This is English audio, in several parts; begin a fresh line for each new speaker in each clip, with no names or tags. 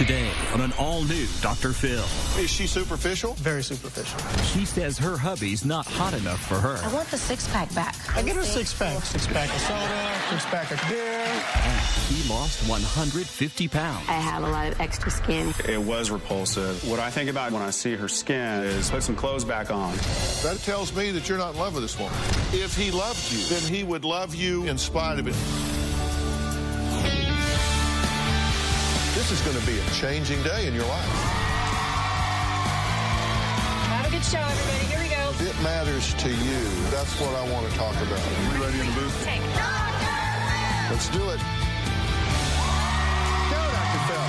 Today on an all-new Dr. Phill.
Is she superficial?
Very superficial.
She says her hubby's not hot enough for her.
I want the six-pack back.
I get her six-pack. Six-pack of soda, six-pack of beer.
And he lost 150 pounds.
I have a lot of extra skin.
It was repulsive. What I think about when I see her skin is put some clothes back on.
That tells me that you're not in love with this woman. If he loved you, then he would love you in spite of it. This is going to be a changing day in your life.
Have a good show, everybody. Here we go.
It matters to you. That's what I want to talk about. Are we ready in the booth?
Take.
Let's do it. Go, Dr. Phill.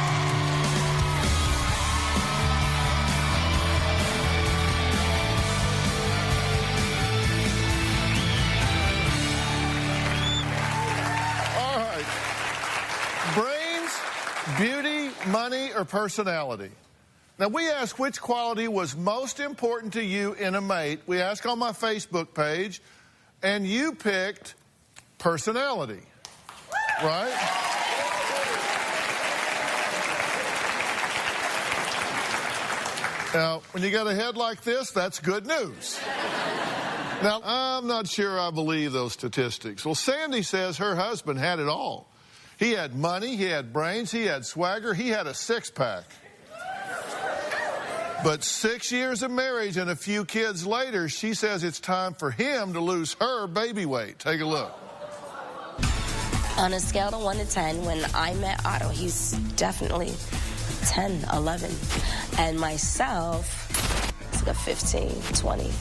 All right. Brains, beauty, money, or personality? Now, we asked which quality was most important to you in a mate. We asked on my Facebook page, and you picked personality, right? Now, when you got a head like this, that's good news. Now, I'm not sure I believe those statistics. Well, Sandy says her husband had it all. He had money, he had brains, he had swagger, he had a six-pack. But 6 years of marriage and a few kids later, she says it's time for him to lose her baby weight. Take a look.
On a scale of 1 to 10, when I met Otto, he's definitely 10, 11. And myself, it's like a 15, 20.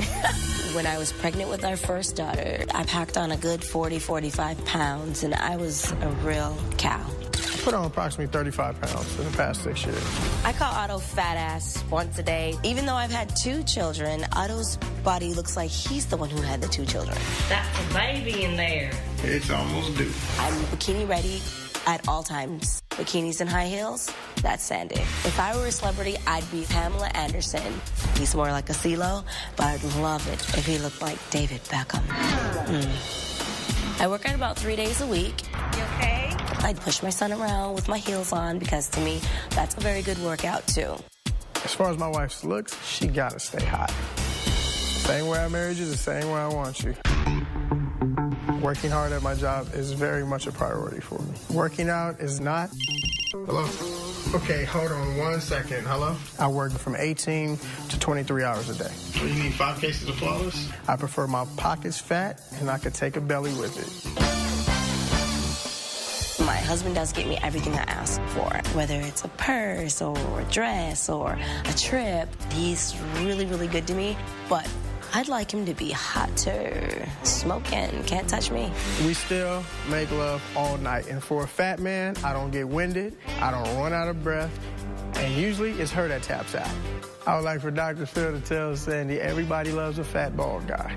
When I was pregnant with our first daughter, I packed on a good 40, 45 pounds, and I was a real cow.
I put on approximately 35 pounds in the past 6 years.
I call Otto fat ass once a day. Even though I've had 2 children, Otto's body looks like he's the one who had the 2 children.
That's a baby in there.
It's almost due.
I'm bikini ready at all times. Bikinis and high heels, that's Sandy. If I were a celebrity, I'd be Pamela Anderson. He's more like a CeeLo, but I'd love it if he looked like David Beckham. I work out about 3 days a week.
You okay?
I'd push my son around with my heels on because to me, that's a very good workout too.
As far as my wife's looks, she gotta stay hot. Same way I married you, the same way I want you. Working hard at my job is very much a priority for me. Working out is not. Hello? Okay, hold on 1 second. Hello? I work from 18 to 23 hours a day. You need 5 cases of Flawless? I prefer my pockets fat, and I could take a belly with it.
My husband does get me everything I ask for, whether it's a purse or a dress or a trip. He's really, really good to me, but I'd like him to be hotter, smoking, can't touch me.
We still make love all night, and for a fat man, I don't get winded, I don't run out of breath, and usually it's her that taps out. I would like for Dr. Phill to tell Sandy everybody loves a fat, bald guy.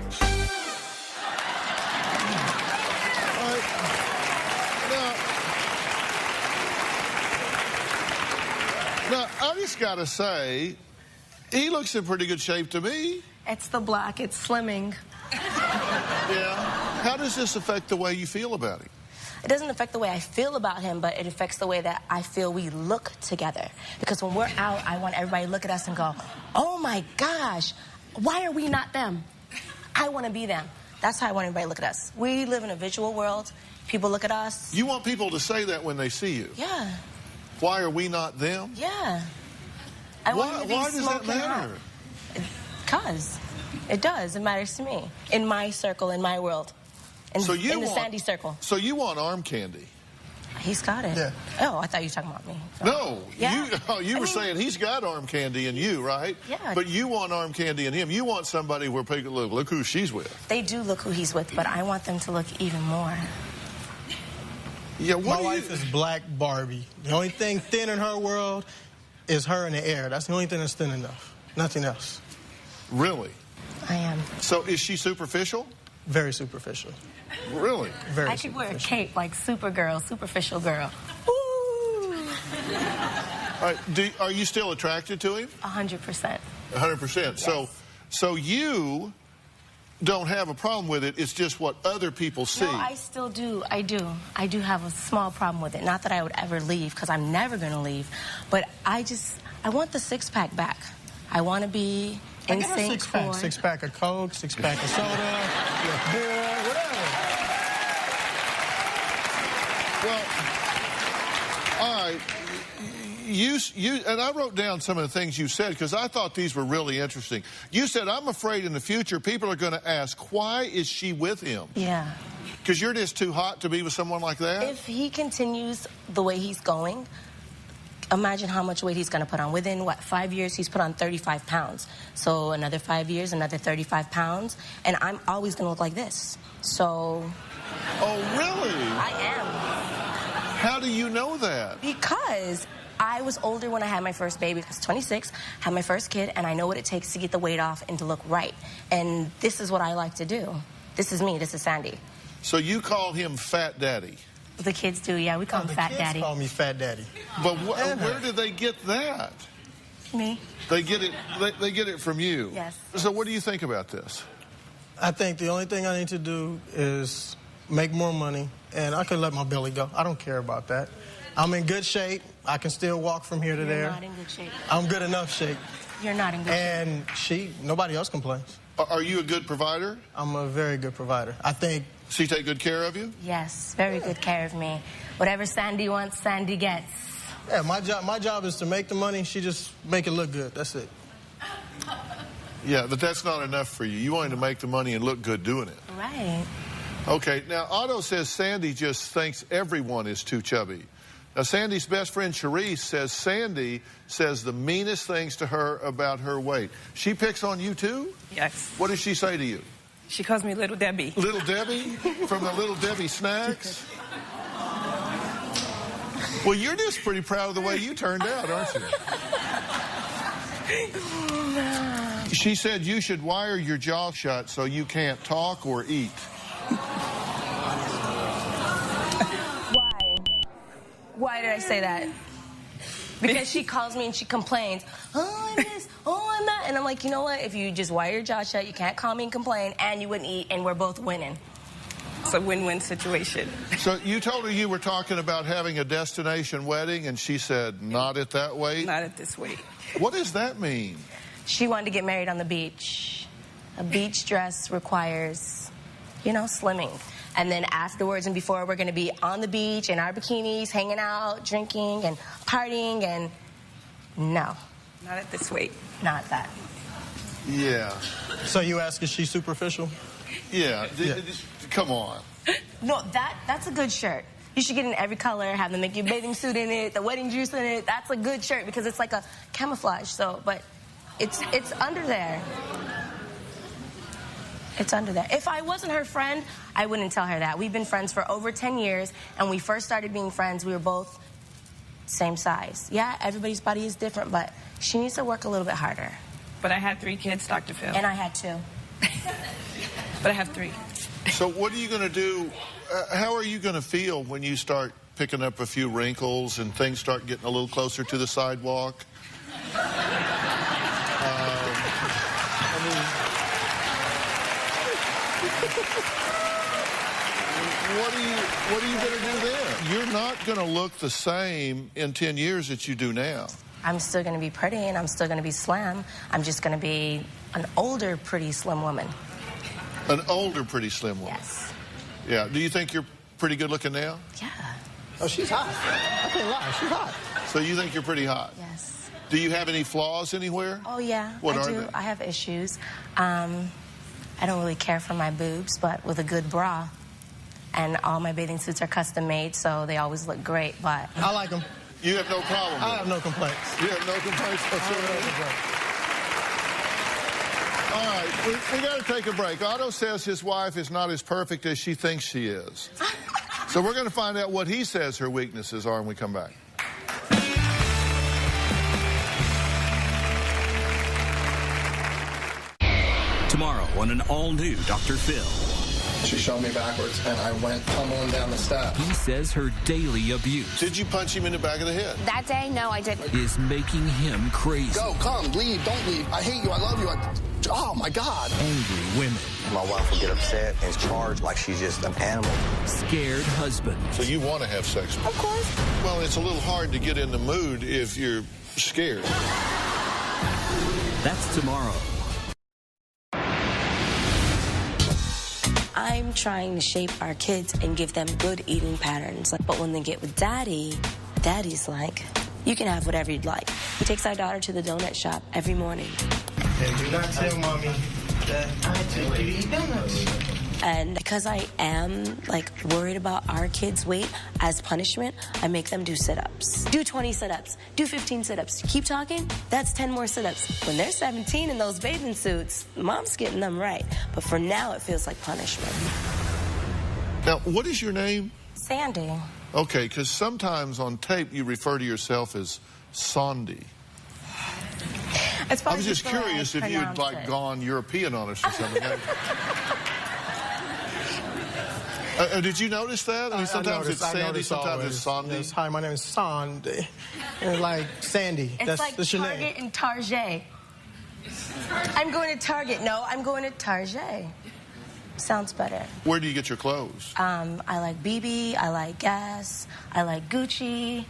Now, I just got to say, he looks in pretty good shape to me.
It's the black, it's slimming.
Yeah. How does this affect the way you feel about him?
It doesn't affect the way I feel about him, but it affects the way that I feel we look together. Because when we're out, I want everybody to look at us and go, oh my gosh, why are we not them? I want to be them. That's how I want everybody to look at us. We live in a visual world. People look at us.
You want people to say that when they see you?
Yeah.
Why are we not them?
Yeah. I want them to be
why does that
smoking hot.
matter?
Because it does. It matters to me. In my circle, in my world. In the Sandy circle.
So you want arm candy?
He's got it.
Yeah.
Oh, I thought you were talking about me. So.
No.
Yeah.
You were saying he's got arm candy in you, right?
Yeah.
But you want arm candy in him. You want somebody where people look who she's with.
They do look who he's with, but I want them to look even more.
Yeah,
My wife is Black Barbie. The only thing thin in her world is her in the air. That's the only thing that's thin enough. Nothing else.
Really?
I am.
So is she superficial?
Very superficial.
Really?
Very
I could wear a
superficial.
cape like Supergirl, superficial girl. Ooh.
All right, are you still attracted to him?
100%.
100%.
Yes.
So you don't have a problem with it. It's just what other people see.
No, I still do. I do. I do have a small problem with it. Not that I would ever leave, because I'm never going to leave. But I want the six-pack back. I want to be in sync.
Six-pack. Six-pack of Coke, six-pack of soda, beer, whatever.
Well, all right. You and I wrote down some of the things you said because I thought these were really interesting. You said, I'm afraid in the future people are going to ask, why is she with him?
Yeah.
Because you're just too hot to be with someone like that?
If he continues the way he's going, imagine how much weight he's going to put on. Within, 5 years, he's put on 35 pounds. So another 5 years, another 35 pounds. And I'm always going to look like this. So...
Oh, really?
I am.
How do you know that?
Because I was older when I had my first baby. I was 26, had my first kid, and I know what it takes to get the weight off and to look right. And this is what I like to do. This is me. This is Sandy.
So you call him Fat Daddy?
The kids do, yeah. We call him Fat Daddy.
The kids call me Fat Daddy.
But where did they get that?
Me.
They get it. They get it from you.
Yes.
So what do you think about this?
I think the only thing I need to do is make more money, and I can let my belly go. I don't care about that. I'm in good shape. I can still walk from here to there.
You're not in good shape.
I'm good enough shape.
You're not in good shape.
And nobody else complains.
Are you a good provider?
I'm a very good provider. I think.
She take good care of you?
Yes, very good care of me. Whatever Sandy wants, Sandy gets.
Yeah, my job is to make the money. She just make it look good. That's it.
Yeah, but that's not enough for you. You want to make the money and look good doing it.
Right.
Okay, now Otto says Sandy just thinks everyone is too chubby. Now, Sandy's best friend, Cherise, says Sandy says the meanest things to her about her weight. She picks on you, too?
Yes.
What does she say to you?
She calls me Little Debbie.
Little Debbie? From the Little Debbie snacks? Well, you're just pretty proud of the way you turned out, aren't you? She said you should wire your jaw shut so you can't talk or eat.
Why did I say that? Because she calls me and she complains, oh, I'm this, oh, I'm that. And I'm like, you know what? If you just wire your jaw shut, you can't call me and complain, and you wouldn't eat, and we're both winning.
It's a win-win situation.
So you told her you were talking about having a destination wedding, and she said, not at that weight?
Not at this weight.
What does that mean?
She wanted to get married on the beach. A beach dress requires, slimming. And then afterwards and before, we're going to be on the beach in our bikinis, hanging out, drinking, and partying, and no.
Not at this weight.
Not that.
Yeah.
So you ask, is she superficial?
Yeah. Come on.
No, that's a good shirt. You should get in every color, have them make your bathing suit in it, the wedding juice in it. That's a good shirt because it's like a camouflage. So, but it's under there. It's under there. If I wasn't her friend, I wouldn't tell her that. We've been friends for over 10 years, and when we first started being friends, we were both same size. Yeah, everybody's body is different, but she needs to work a little bit harder.
But I had 3 kids, Dr. Phill.
And I had 2.
But I have 3.
So what are you going to do? How are you going to feel when you start picking up a few wrinkles and things start getting a little closer to the sidewalk? What are you going to do then? You're not going to look the same in 10 years that you do now.
I'm still going to be pretty, and I'm still going to be slim. I'm just going to be an older, pretty, slim woman.
An older, pretty slim woman?
Yes.
Yeah. Do you think you're pretty good looking now?
Yeah.
Oh, she's hot. I can't lie. She's hot.
So you think you're pretty hot?
Yes.
Do you have any flaws anywhere?
Oh, yeah.
What
I
are
do.
they?
I have issues. I don't really care for my boobs, but with a good bra. And all my bathing suits are custom made, so they always look great, but...
I like them.
You have no problem with
I have no complaints.
You have no complaints whatsoever? All right, we got to take a break. Otto says his wife is not as perfect as she thinks she is. So we're going to find out what he says her weaknesses are when we come back.
Tomorrow on an all-new Dr. Phill.
She shoved me backwards, and I went tumbling down the steps.
He says her daily abuse
Did you punch him in the back of the head?
That day, no, I didn't.
is making him crazy.
Go, come, leave, don't leave. I hate you, I love you. Oh, my God.
Angry women.
My wife will get upset and charge like she's just an animal.
Scared husbands.
So you want to have sex?
Of course.
Well, it's a little hard to get in the mood if you're scared.
That's tomorrow.
I'm trying to shape our kids and give them good eating patterns. But when they get with Daddy, Daddy's like, you can have whatever you'd like. He takes our daughter to the donut shop every morning.
And do not tell Mommy that I take you to eat donuts.
And because I am, like, worried about our kids' weight, as punishment, I make them do sit-ups. Do 20 sit-ups. Do 15 sit-ups. Keep talking, that's 10 more sit-ups. When they're 17 in those bathing suits, Mom's getting them right. But for now, it feels like punishment.
Now, what is your name?
Sandy.
Okay, because sometimes on tape you refer to yourself as Sandy. I was just curious if you'd, like, gone European on us or something. Did you notice that? I mean, sometimes it's Sandy, sometimes it's Sandy.
Yes, hi, my name is Sandy. And like Sandy.
It's like
that's your
Target
name.
and Target. I'm going to Target. No, I'm going to Target. Sounds better.
Where do you get your clothes?
I like BB. I like Guess. I like Gucci.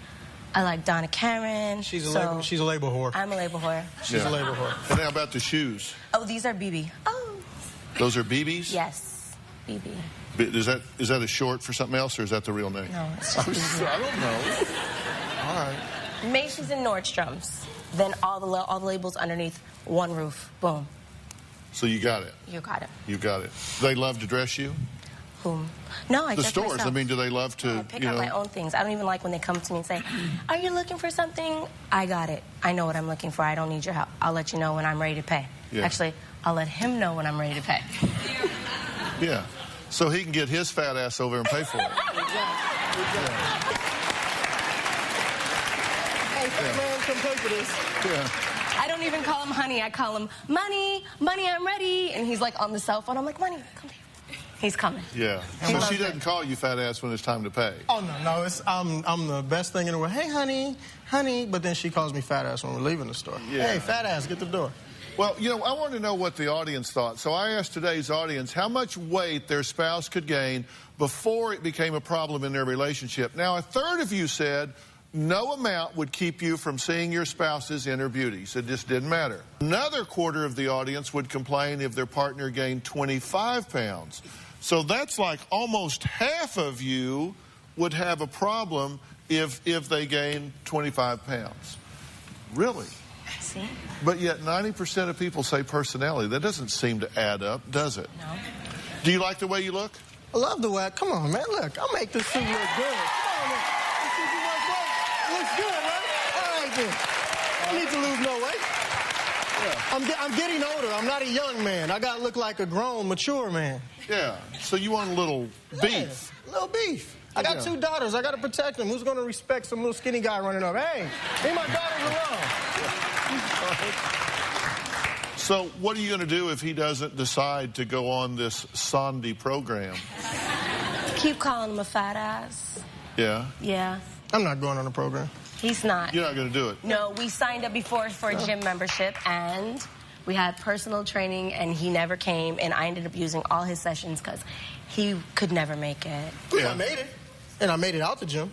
I like Donna Karan.
She's a label whore.
I'm a label whore.
She's a label whore.
And how about the shoes?
Oh, these are BB. Oh.
Those are BBs?
Yes, BB.
Is that a short for something else, or is that the real name?
No, it's just BB.
I don't know. All right.
Macy's and Nordstrom's. Then all the labels underneath one roof. Boom.
So you got it.
You got it.
You got it. They love to dress you?
Whom? No, I
The
dress
stores.
myself.
I mean, do they love to?
I pick out my own things. I don't even like when they come to me and say, "Are you looking for something?" I got it. I know what I'm looking for. I don't need your help. I'll let you know when I'm ready to pay.
Yeah.
Actually, I'll let him know when I'm ready to pay.
Yeah. So he can get his fat ass over and pay for it.
Hey, man, come pay for this.
Yeah.
I don't even call him honey. I call him money. Money, I'm ready. And he's like on the cell phone. I'm like, money, come here. He's coming.
Yeah. So she doesn't call you fat ass when it's time to pay.
Oh, no. It's, I'm the best thing in the world. Hey, honey. But then she calls me fat ass when we're leaving the store.
Yeah.
Hey, fat ass, get the door.
Well, you know, I want to know what the audience thought. So I asked today's audience how much weight their spouse could gain before it became a problem in their relationship. Now, a third of you said no amount would keep you from seeing your spouse's inner beauties. It just didn't matter. Another quarter of the audience would complain if their partner gained 25 pounds. So that's like almost half of you would have a problem if they gained 25 pounds. Really?
See?
But yet 90% of people say personality. That doesn't seem to add up, does it?
No.
Do you like the way you look?
I love the way. Come on, man. Look, I'll make this suit look good. Come on, man. This suit looks good, right? All right, then. I need to lose no weight. Yeah. I'm getting older. I'm not a young man. I got to look like a grown, mature man.
Yeah. So you want a little beef.
Yeah, a little beef. I got 2 daughters. I got to protect them. Who's going to respect some little skinny guy running up? Hey, leave my daughters alone.
So what are you going to do if he doesn't decide to go on this Sandy program?
Keep calling him a fat ass.
Yeah?
Yeah.
I'm not going on the program.
He's not.
You're not going to do it?
No, we signed up before for a gym membership, and we had personal training, and he never came, and I ended up using all his sessions because he could never make it.
Yeah. I made it, and I made it out the gym.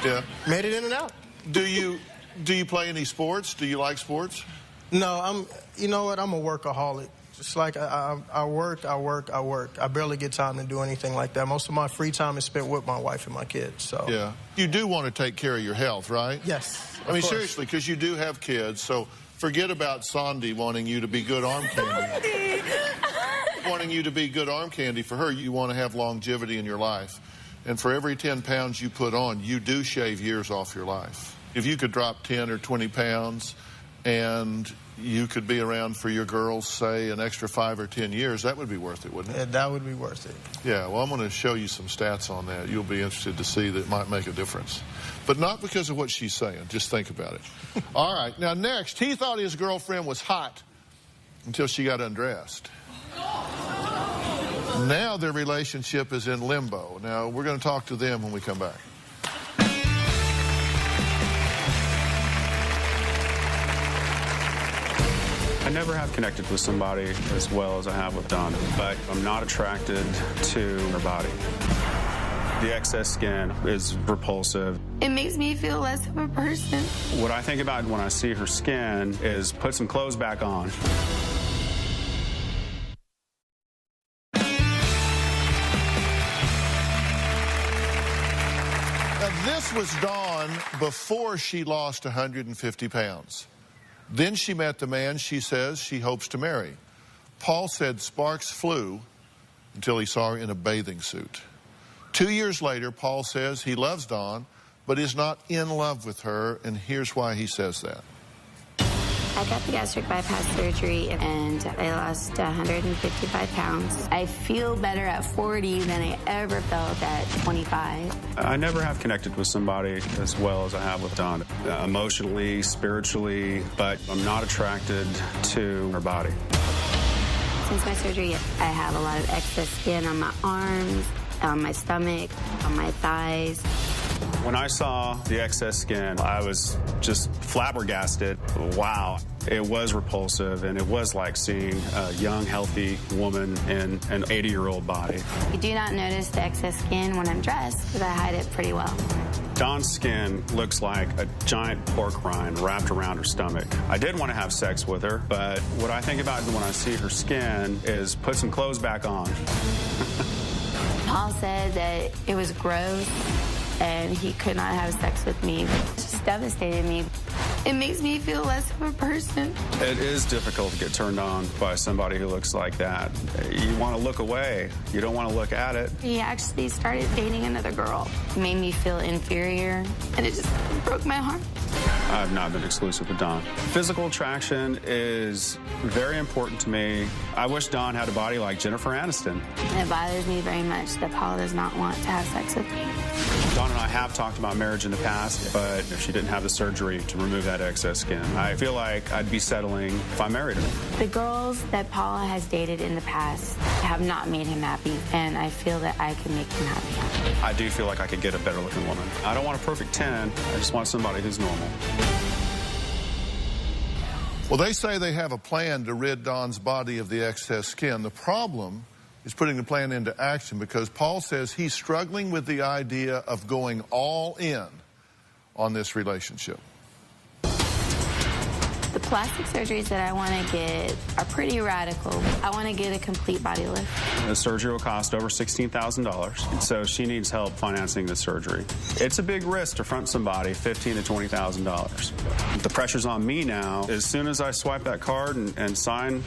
Yeah.
Made it in and out.
Do you play any sports? Do you like sports?
No, you know what? I'm a workaholic. Just like I work. I barely get time to do anything like that. Most of my free time is spent with my wife and my kids. So
yeah, you do want to take care of your health, right?
Yes.
I mean, seriously, because you do have kids. So forget about Sandy wanting you to be good arm candy. Wanting you to be good arm candy for her, you want to have longevity in your life. And for every 10 pounds you put on, you do shave years off your life. If you could drop 10 or 20 pounds and you could be around for your girls, say, an extra 5 or 10 years, that would be worth it, wouldn't it?
Yeah, that would be worth it.
Yeah, well, I'm going to show you some stats on that. You'll be interested to see that it might make a difference. But not because of what she's saying. Just think about it. All right, now next, he thought his girlfriend was hot until she got undressed. Now their relationship is in limbo. Now, we're going to talk to them when we come back.
I never have connected with somebody as well as I have with Dawn, but I'm not attracted to her body. The excess skin is repulsive.
It makes me feel less of a person.
What I think about when I see her skin is put some clothes back on.
Now, this was Dawn before she lost 150 pounds. Then she met the man she says she hopes to marry. Paul said sparks flew until he saw her in a bathing suit. 2 years later, Paul says he loves Dawn, but is not in love with her, and here's why he says that.
I got the gastric bypass surgery, and I lost 155 pounds. I feel better at 40 than I ever felt at 25.
I never have connected with somebody as well as I have with Dawn, emotionally, spiritually, but I'm not attracted to her body.
Since my surgery, I have a lot of excess skin on my arms, on my stomach, on my thighs.
When I saw the excess skin, I was just flabbergasted. Wow. It was repulsive, and it was like seeing a young, healthy woman in an 80-year-old body.
You do not notice the excess skin when I'm dressed because I hide it pretty well.
Dawn's skin looks like a giant pork rind wrapped around her stomach. I did want to have sex with her, but what I think about when I see her skin is put some clothes back on.
Paul said that it was gross and he could not have sex with me. It just devastated me. It makes me feel less of a person.
It is difficult to get turned on by somebody who looks like that. You want to look away. You don't want to look at it.
He actually started dating another girl. It made me feel inferior, and it just broke my heart.
I've not been exclusive with Dawn. Physical attraction is very important to me. I wish Dawn had a body like Jennifer Aniston.
It bothers me very much that Paul does not want to have sex with me.
Dawn and I have talked about marriage in the past, but if she didn't have the surgery to remove that excess skin, I feel like I'd be settling if I married her.
The girls that Paul has dated in the past have not made him happy, and I feel that I can make him happy.
I do feel like I could get a better looking woman. I don't want a perfect 10. I just want somebody who's normal.
Well, they say they have a plan to rid Dawn's body of the excess skin. The problem is putting the plan into action, because Paul says he's struggling with the idea of going all in on this relationship.
The plastic surgeries that I want to get are pretty radical. I want to get a complete body lift.
The surgery will cost over $16,000, so she needs help financing the surgery. It's a big risk to front somebody $15,000 to $20,000. The pressure's on me now. As soon as I swipe that card and sign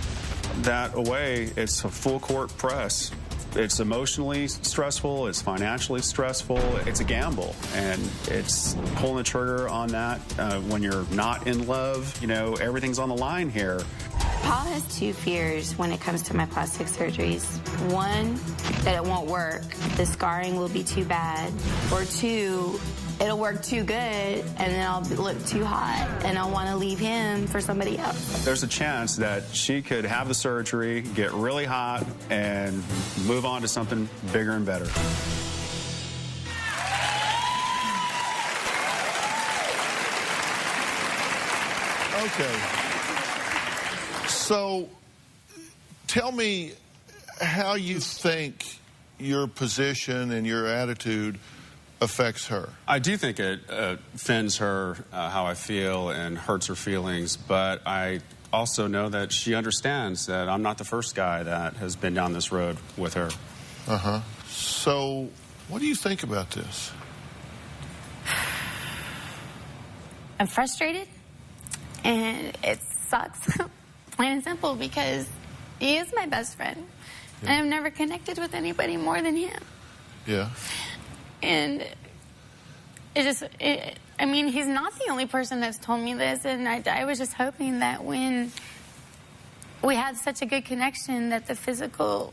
that away, it's a full court press. It's emotionally stressful, it's financially stressful, it's a gamble, and it's pulling the trigger on that when you're not in love. You know, everything's on the line here.
Paul has two fears when it comes to my plastic surgeries. One, that it won't work, the scarring will be too bad, or two, it'll work too good, and then I'll look too hot, and I'll want to leave him for somebody else.
There's a chance that she could have the surgery, get really hot, and move on to something bigger and better.
Okay. So, tell me how you think your position and your attitude affects her.
I do think it offends her how I feel and hurts her feelings, but I also know that she understands that I'm not the first guy that has been down this road with her.
Uh-huh. So, what do you think about this?
I'm frustrated, and it sucks, plain and simple, because he is my best friend, and I've never connected with anybody more than him.
Yeah.
And I mean, he's not the only person that's told me this, and I was just hoping that when we had such a good connection that the physical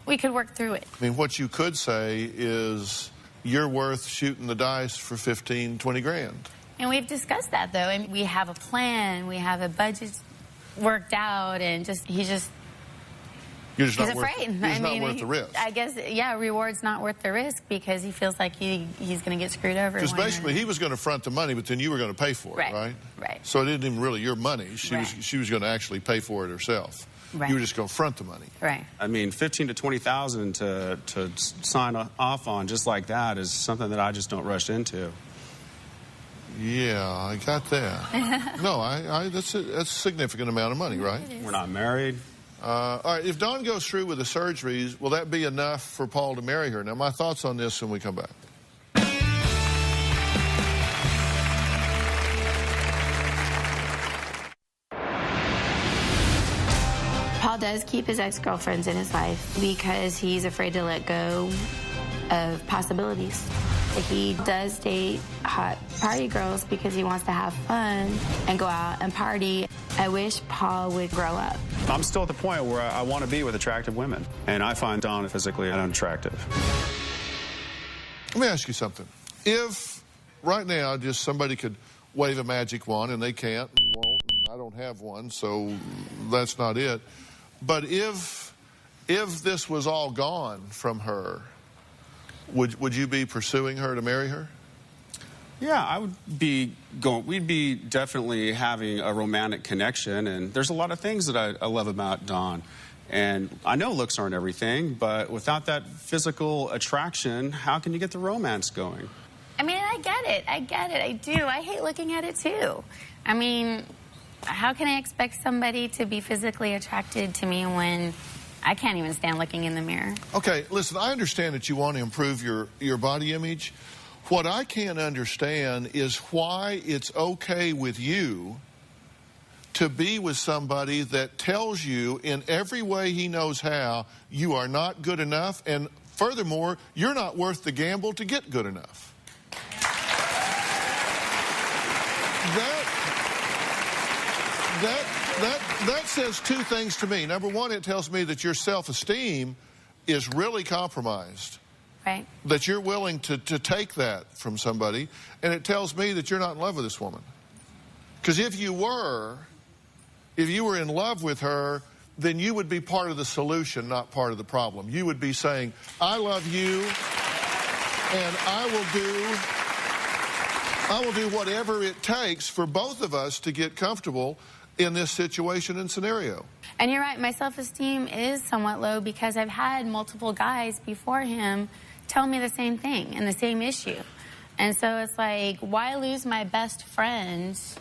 we could work through it.
I mean, what you could say is you're worth shooting the dice for 15, 20 grand.
And we've discussed that, though. I mean, we have a plan, we have a budget worked out, and he just
You're just
He's
not
afraid.
Worth, he's not worth the risk.
I guess, yeah, reward's not worth the risk because he feels like he's going to get screwed over.
Because basically he was going to front the money, but then you were going to pay for it, right?
Right.
So it isn't even really your money. She was going to actually pay for it herself.
Right.
You were just going to front the money.
Right.
I mean, $15,000 to $20,000 to sign off on just like that is something that I just don't rush into.
Yeah, I got that. No, that's a significant amount of money, right?
We're not married.
All right, if Dawn goes through with the surgeries, will that be enough for Paul to marry her? Now, my thoughts on this when we come back.
Paul does keep his ex-girlfriends in his life because he's afraid to let go of possibilities. He does date hot party girls because he wants to have fun and go out and party. I wish Paul would grow up.
I'm still at the point where I want to be with attractive women, and I find Dawn physically unattractive.
Let me ask you something. If right now just somebody could wave a magic wand, and they can't and won't, and I don't have one, so that's not it. But if this was all gone from her, would you be pursuing her to marry her?
Yeah, I would be going. We'd be definitely having a romantic connection, and there's a lot of things that I love about Dawn. And I know looks aren't everything, but without that physical attraction, how can you get the romance going?
I mean, I get it. I do. I hate looking at it, too. I mean, how can I expect somebody to be physically attracted to me when I can't even stand looking in the mirror?
Okay, listen, I understand that you want to improve your body image. What I can't understand is why it's okay with you to be with somebody that tells you in every way he knows how you are not good enough, and furthermore, you're not worth the gamble to get good enough. That says two things to me. Number one, it tells me that your self-esteem is really compromised.
Right.
That you're willing to take that from somebody. And it tells me that you're not in love with this woman. Because if you were in love with her, then you would be part of the solution, not part of the problem. You would be saying, I love you, and I will do whatever it takes for both of us to get comfortable in this situation and scenario.
And you're right, my self-esteem is somewhat low because I've had multiple guys before him tell me the same thing and the same issue. And so it's like, why lose my best friends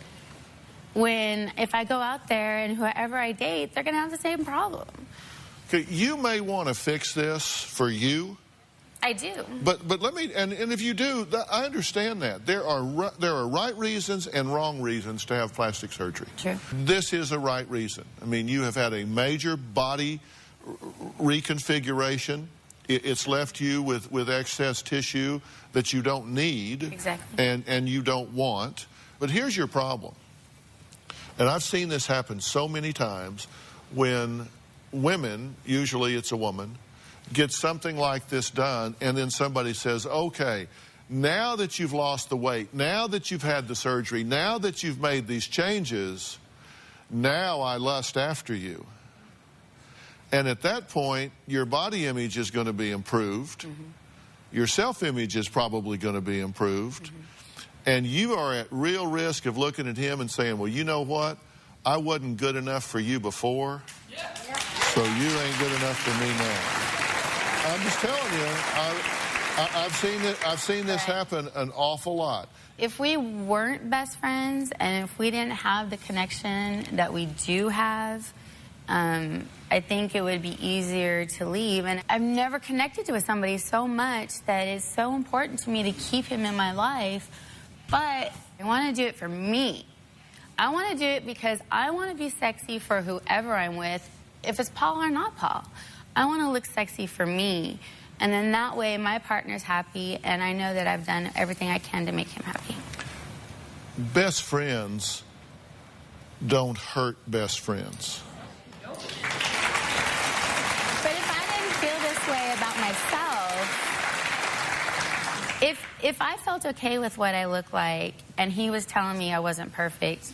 when if I go out there and whoever I date, they're going to have the same problem?
Okay, you may want to fix this for you.
I do.
But let me, and if you do, I understand that. There are right reasons and wrong reasons to have plastic surgery.
True.
This is a right reason. I mean, you have had a major body reconfiguration. It's left you with excess tissue that you don't need.
Exactly.
And you don't want. But here's your problem. And I've seen this happen so many times when women, usually it's a woman, get something like this done, and then somebody says, okay, now that you've lost the weight, now that you've had the surgery, now that you've made these changes, now I lust after you. And at that point, your body image is going to be improved. Mm-hmm. Your self-image is probably going to be improved. Mm-hmm. And you are at real risk of looking at him and saying, well, you know what? I wasn't good enough for you before, so you ain't good enough for me now. I'm just telling you, I've seen this happen an awful lot.
If we weren't best friends and if we didn't have the connection that we do have, I think it would be easier to leave. And I've never connected with somebody so much that it's so important to me to keep him in my life. But I want to do it for me. I want to do it because I want to be sexy for whoever I'm with, if it's Paul or not Paul. I want to look sexy for me, and then that way my partner's happy, and I know that I've done everything I can to make him happy.
Best friends don't hurt best friends.
But if I didn't feel this way about myself, if I felt okay with what I look like, and he was telling me I wasn't perfect,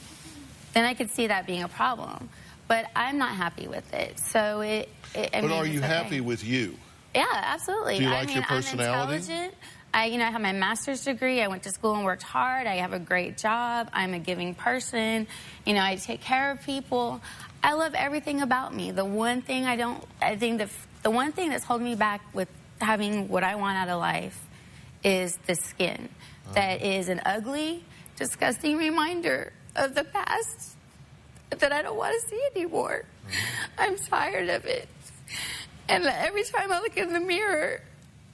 then I could see that being a problem. but I'm not happy with it. So
But are you happy with you?
Yeah, absolutely.
Do you like your personality?
I'm intelligent. I have my master's degree. I went to school and worked hard. I have a great job. I'm a giving person. I take care of people. I love everything about me. The one thing the one thing that's holding me back with having what I want out of life is the skin. That is an ugly, disgusting reminder of the past that I don't want to see anymore. I'm tired of it. And every time I look in the mirror,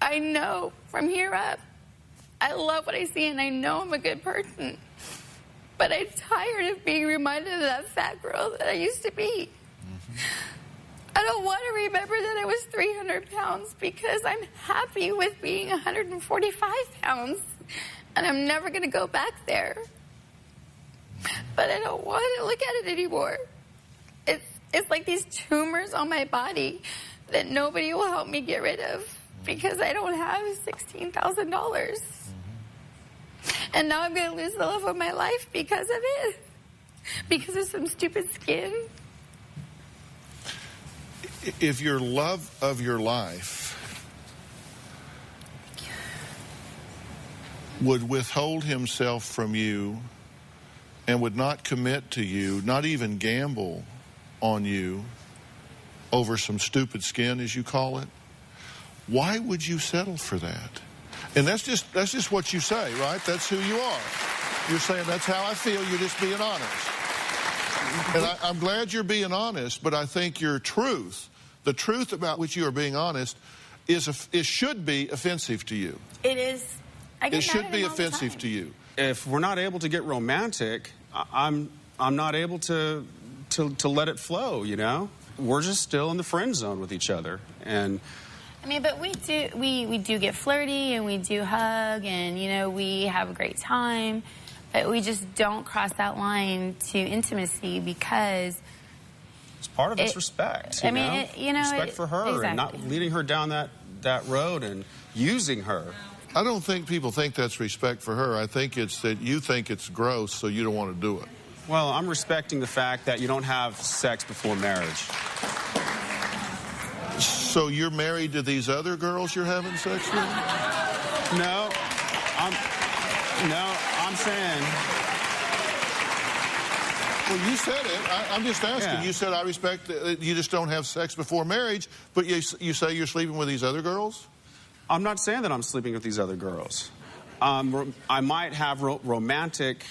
I know from here up, I love what I see and I know I'm a good person. But I'm tired of being reminded of that fat girl that I used to be. I don't want to remember that I was 300 pounds because I'm happy with being 145 pounds. And I'm never going to go back there. But I don't want to look at it anymore. It's like these tumors on my body that nobody will help me get rid of because I don't have $16,000. And now I'm going to lose the love of my life because of it. Because of some stupid skin.
If your love of your life would withhold himself from you and would not commit to you, not even gamble on you over some stupid skin, as you call it, why would you settle for that? And that's just what you say, right? That's who you are. You're saying, that's how I feel. You're just being honest. And I'm glad you're being honest, but I think your truth, the truth about which you are being honest, it should be offensive to you.
It is.
It should be offensive to you.
If we're not able to get romantic, I'm not able to let it flow, We're just still in the friend zone with each other. And
but we do get flirty and we do hug and, we have a great time. But we just don't cross that line to intimacy because
it's part of it's respect. Respect for her
exactly.
And not leading her down that road and using her.
I don't think people think that's respect for her. I think it's that you think it's gross, so you don't want to do it.
Well, I'm respecting the fact that you don't have sex before marriage.
So you're married to these other girls you're having sex with?
No, I'm saying.
Well, you said it. I'm just asking. Yeah. You said I respect that you just don't have sex before marriage, but you say you're sleeping with these other girls?
I'm not saying that I'm sleeping with these other girls. I might have romantic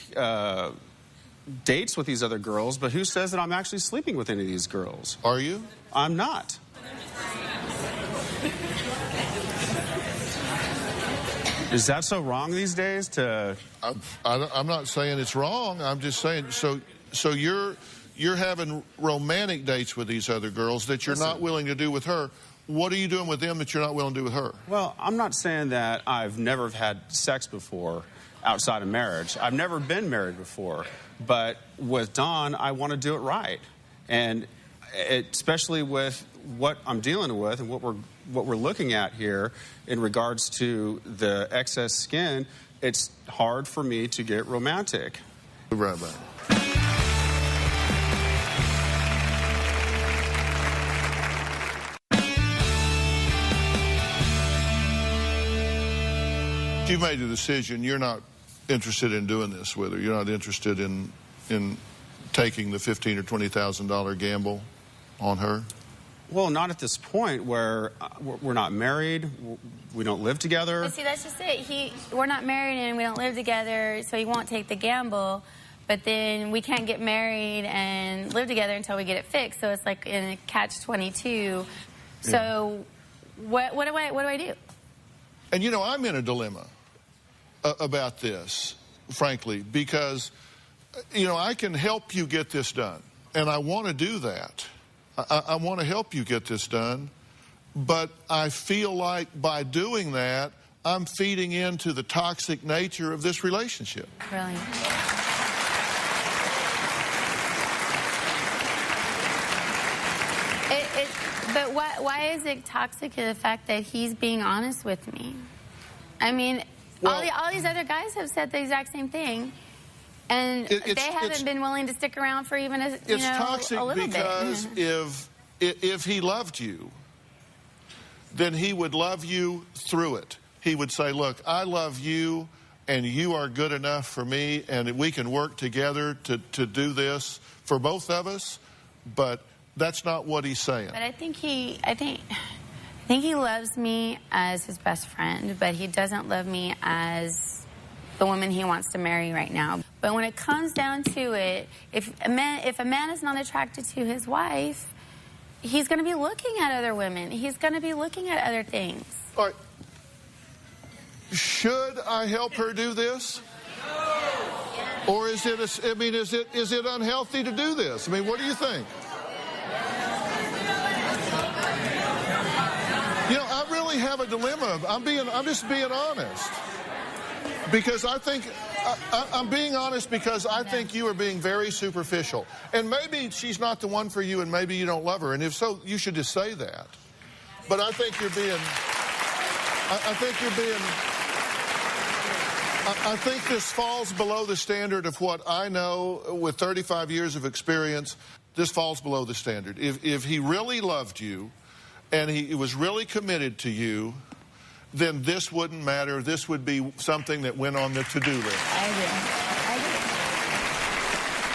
dates with these other girls, but who says that I'm actually sleeping with any of these girls?
Are you?
I'm not. Is that so wrong these days to...
I'm not saying it's wrong. I'm just saying, so you're having romantic dates with these other girls that you're not willing to do with her. What are you doing with them that you're not willing to do with her?
Well, I'm not saying that I've never had sex before outside of marriage. I've never been married before. But with Dawn, I want to do it right. And especially with what I'm dealing with and what we're looking at here in regards to the excess skin, it's hard for me to get romantic.
Right back. You've made a decision. You're not interested in doing this with her. You're not interested in taking the $15,000 or $20,000 gamble on her.
Well, not at this point where we're not married. We don't live together.
But see, that's just it. We're not married and we don't live together, so he won't take the gamble. But then we can't get married and live together until we get it fixed. So it's like in a catch-22. Yeah. So what do I do?
And I'm in a dilemma about this, frankly, because, I can help you get this done. And I want to do that. I want to help you get this done. But I feel like by doing that, I'm feeding into the toxic nature of this relationship.
Really? But why is it toxic in the fact that he's being honest with me? I mean, all these other guys have said the exact same thing. And they haven't been willing to stick around for even a,
it's toxic
a little
because if he loved you, then he would love you through it. He would say, look, I love you, and you are good enough for me, and we can work together to do this for both of us, but that's not what he's saying.
But I think he loves me as his best friend, but he doesn't love me as the woman he wants to marry right now. But when it comes down to it, if a man is not attracted to his wife, he's going to be looking at other women. He's going to be looking at other things.
All right. Should I help her do this? Or is it is it unhealthy to do this? I mean, what do you think? You know, I really have a dilemma. I'm just being honest. Because I think I'm being honest because I think you are being very superficial. And maybe she's not the one for you, and maybe you don't love her. And if so, you should just say that. But I think you're being I think this falls below the standard of what I know with 35 years of experience. This falls below the standard. If he really loved you and he was really committed to you, then this wouldn't matter. This would be something that went on the to-do list.
I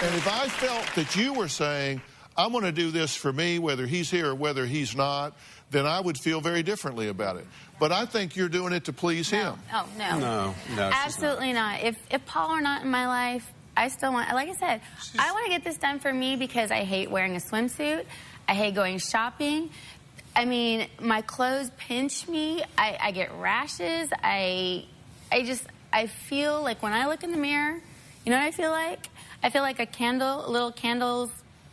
agree.
And if I felt that you were saying, I'm going to do this for me, whether he's here or whether he's not, then I would feel very differently about it. But I think you're doing it to please him.
Oh, no.
No,
absolutely not. If Paul were not in my life, I still want, like I said, I want to get this done for me because I hate wearing a swimsuit. I hate going shopping. I mean, my clothes pinch me. I get rashes. I feel like when I look in the mirror, you know what I feel like? I feel like a little candle's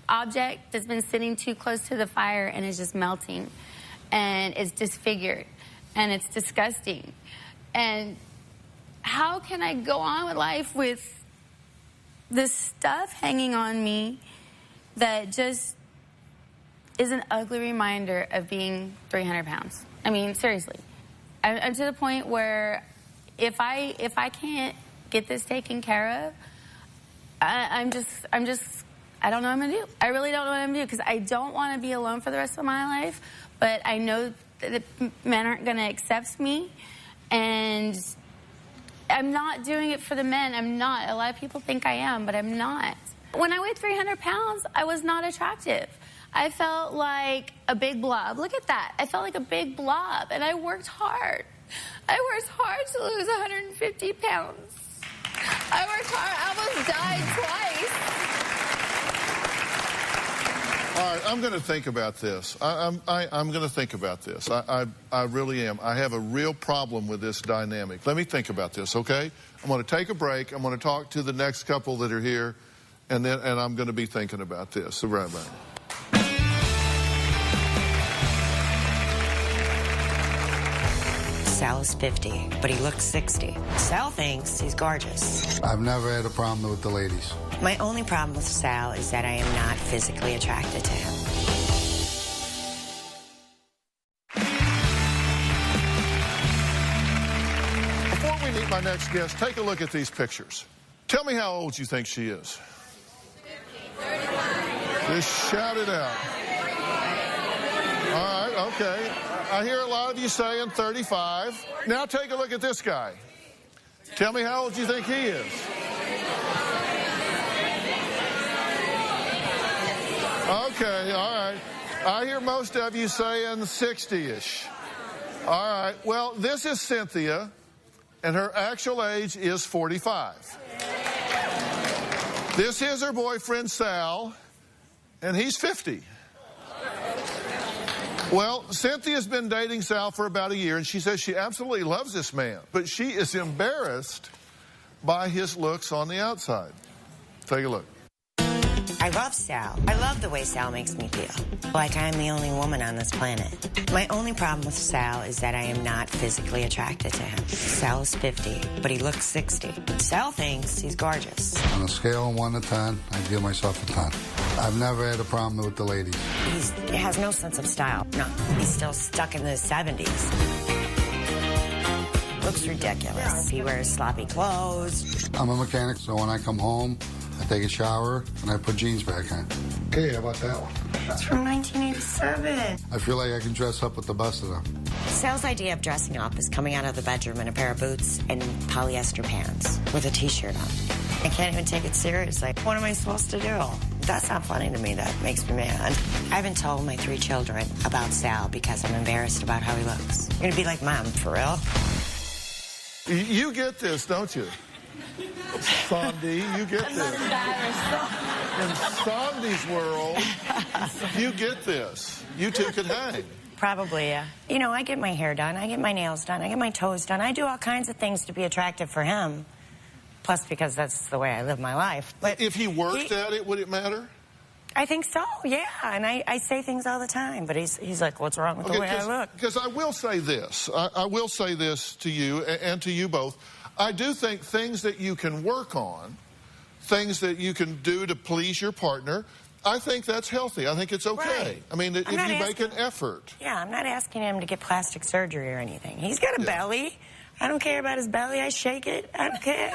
object that's been sitting too close to the fire and is just melting. And it's disfigured. And it's disgusting. And how can I go on with life with this stuff hanging on me that just is an ugly reminder of being 300 pounds? I mean, seriously. I'm to the point where if I can't get this taken care of, I don't know what I'm going to do. I really don't know what I'm going to do because I don't want to be alone for the rest of my life, but I know that men aren't going to accept me, and I'm not doing it for the men. I'm not. A lot of people think I am, but I'm not. When I weighed 300 pounds, I was not attractive. I felt like a big blob. Look at that. I felt like a big blob, and I worked hard. I worked hard to lose 150 pounds. I worked hard. I almost died twice.
All right, I'm going to think about this. I'm going to think about this. I really am. I have a real problem with this dynamic. Let me think about this, okay? I'm going to take a break. I'm going to talk to the next couple that are here, and I'm going to be thinking about this. So right back.
Sal is 50, but he looks 60. Sal thinks he's gorgeous.
I've never had a problem with the ladies.
My only problem with Sal is that I am not physically attracted to him.
Before we meet my next guest, take a look at these pictures. Tell me how old you think she is. 35. Just shout it out. All right, okay. I hear a lot of you saying 35. Now take a look at this guy. Tell me how old you think he is. Okay, all right. I hear most of you saying 60-ish. All right, well, this is Cynthia, and her actual age is 45. This is her boyfriend, Sal, and he's 50. Well, Cynthia's been dating Sal for about a year, and she says she absolutely loves this man, but she is embarrassed by his looks on the outside. Take a look.
I love Sal. I love the way Sal makes me feel. Like I'm the only woman on this planet. My only problem with Sal is that I am not physically attracted to him. Sal is 50, but he looks 60. Sal thinks he's gorgeous.
On a scale of 1 to 10, I give myself a 10. I've never had a problem with the ladies.
He has no sense of style. No, he's still stuck in the 70s. looks ridiculous. He wears sloppy clothes.
I'm a mechanic, so when I come home, I take a shower and I put jeans back on. Okay, how about that one?
That's from 1987.
I feel like I can dress up with the best of them.
Sal's idea of dressing up is coming out of the bedroom in a pair of boots and polyester pants with a t-shirt on. I can't even take it seriously. What am I supposed to do? That's not funny to me. That makes me mad. I haven't told my 3 children about Sal because I'm embarrassed about how he looks. You're gonna be like, Mom, for real?
You get this, don't you? Sandy, you get this. In Sandy's world, you get this. You two could hang.
Probably, yeah. You know, I get my hair done, I get my nails done, I get my toes done. I do all kinds of things to be attractive for him. Plus, because that's the way I live my life. But
if he worked at it, would it matter?
I think so, yeah. And I say things all the time, but he's like, what's wrong with the way I look?
Because I will say this. I will say this to you and to you both. I do think things that you can work on, things that you can do to please your partner, I think that's healthy. I think it's okay.
Right.
I mean, if you make an effort.
Yeah, I'm not asking him to get plastic surgery or anything. He's got a belly. I don't care about his belly. I shake it. I don't care.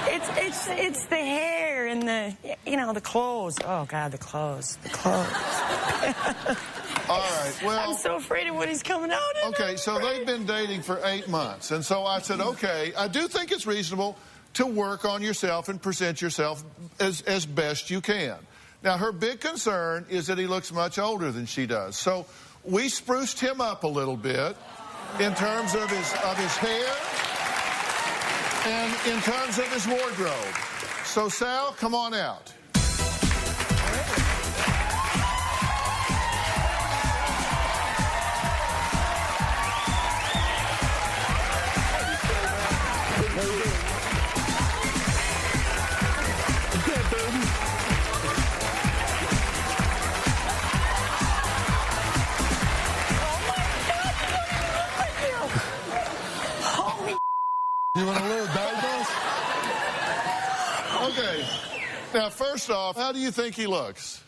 It's the hair and the, you know, the clothes. Oh, God, the clothes. The clothes.
All right, well...
I'm so afraid of what he's coming out in.
Okay, so they've been dating for 8 months. And so I said, okay, I do think it's reasonable to work on yourself and present yourself as best you can. Now, her big concern is that he looks much older than she does. So we spruced him up a little bit in terms of his hair and in terms of his wardrobe. So, Sal, come on out.
You want a little diagnose?
Okay. Now, first off, how do you think he looks?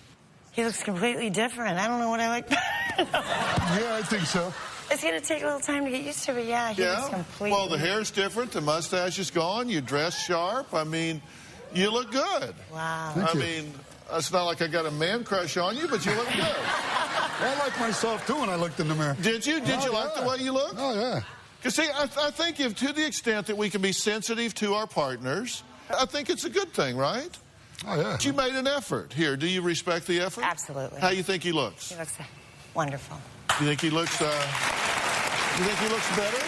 He looks completely different. I don't know what I like.
Yeah, I think so.
It's going to take a little time to get used to, but yeah, he looks completely...
Well, the hair's different. The mustache is gone. You dress sharp. I mean, you look good.
Wow.
I mean, it's not like I got a man crush on you, but you look good.
I like myself, too, when I looked in the mirror.
Did you? Did you like the way you look?
Oh, yeah.
Because, see, I think if to the extent that we can be sensitive to our partners, I think it's a good thing, right?
Oh, yeah.
But you made an effort. Here, do you respect the effort?
Absolutely.
How do you think he looks?
He looks wonderful.
You think he looks, better?
Yes, he looks better.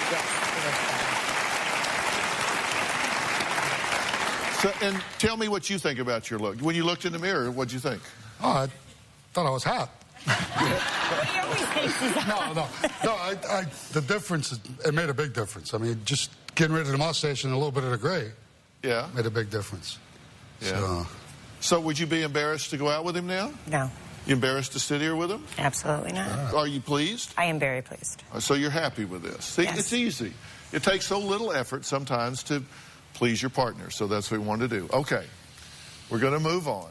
So, and tell me what you think about your look. When you looked in the mirror, what'd you think?
Oh, I thought I was hot.
He always thinks he's hot.
No, the difference, it made a big difference. I mean, just getting rid of the mustache and a little bit of the gray made a big difference.
Yeah. So would you be embarrassed to go out with him now?
No.
You embarrassed to sit here with him?
Absolutely not.
Are you pleased?
I am very pleased.
So you're happy with this? See,
yes.
It's easy. It takes so little effort sometimes to please your partner. So that's what we want to do. Okay. We're going to move on.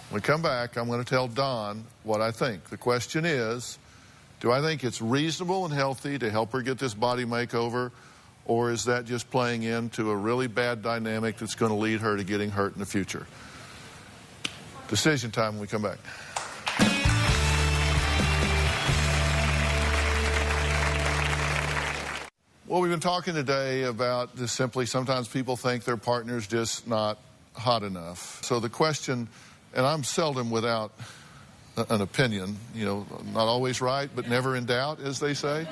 When we come back, I'm going to tell Don what I think. The question is, do I think it's reasonable and healthy to help her get this body makeover, or is that just playing into a really bad dynamic that's going to lead her to getting hurt in the future? Decision time when we come back. Well, we've been talking today about just simply sometimes people think their partner's just not hot enough. So the question, and I'm seldom without an opinion, you know, not always right, but never in doubt, as they say.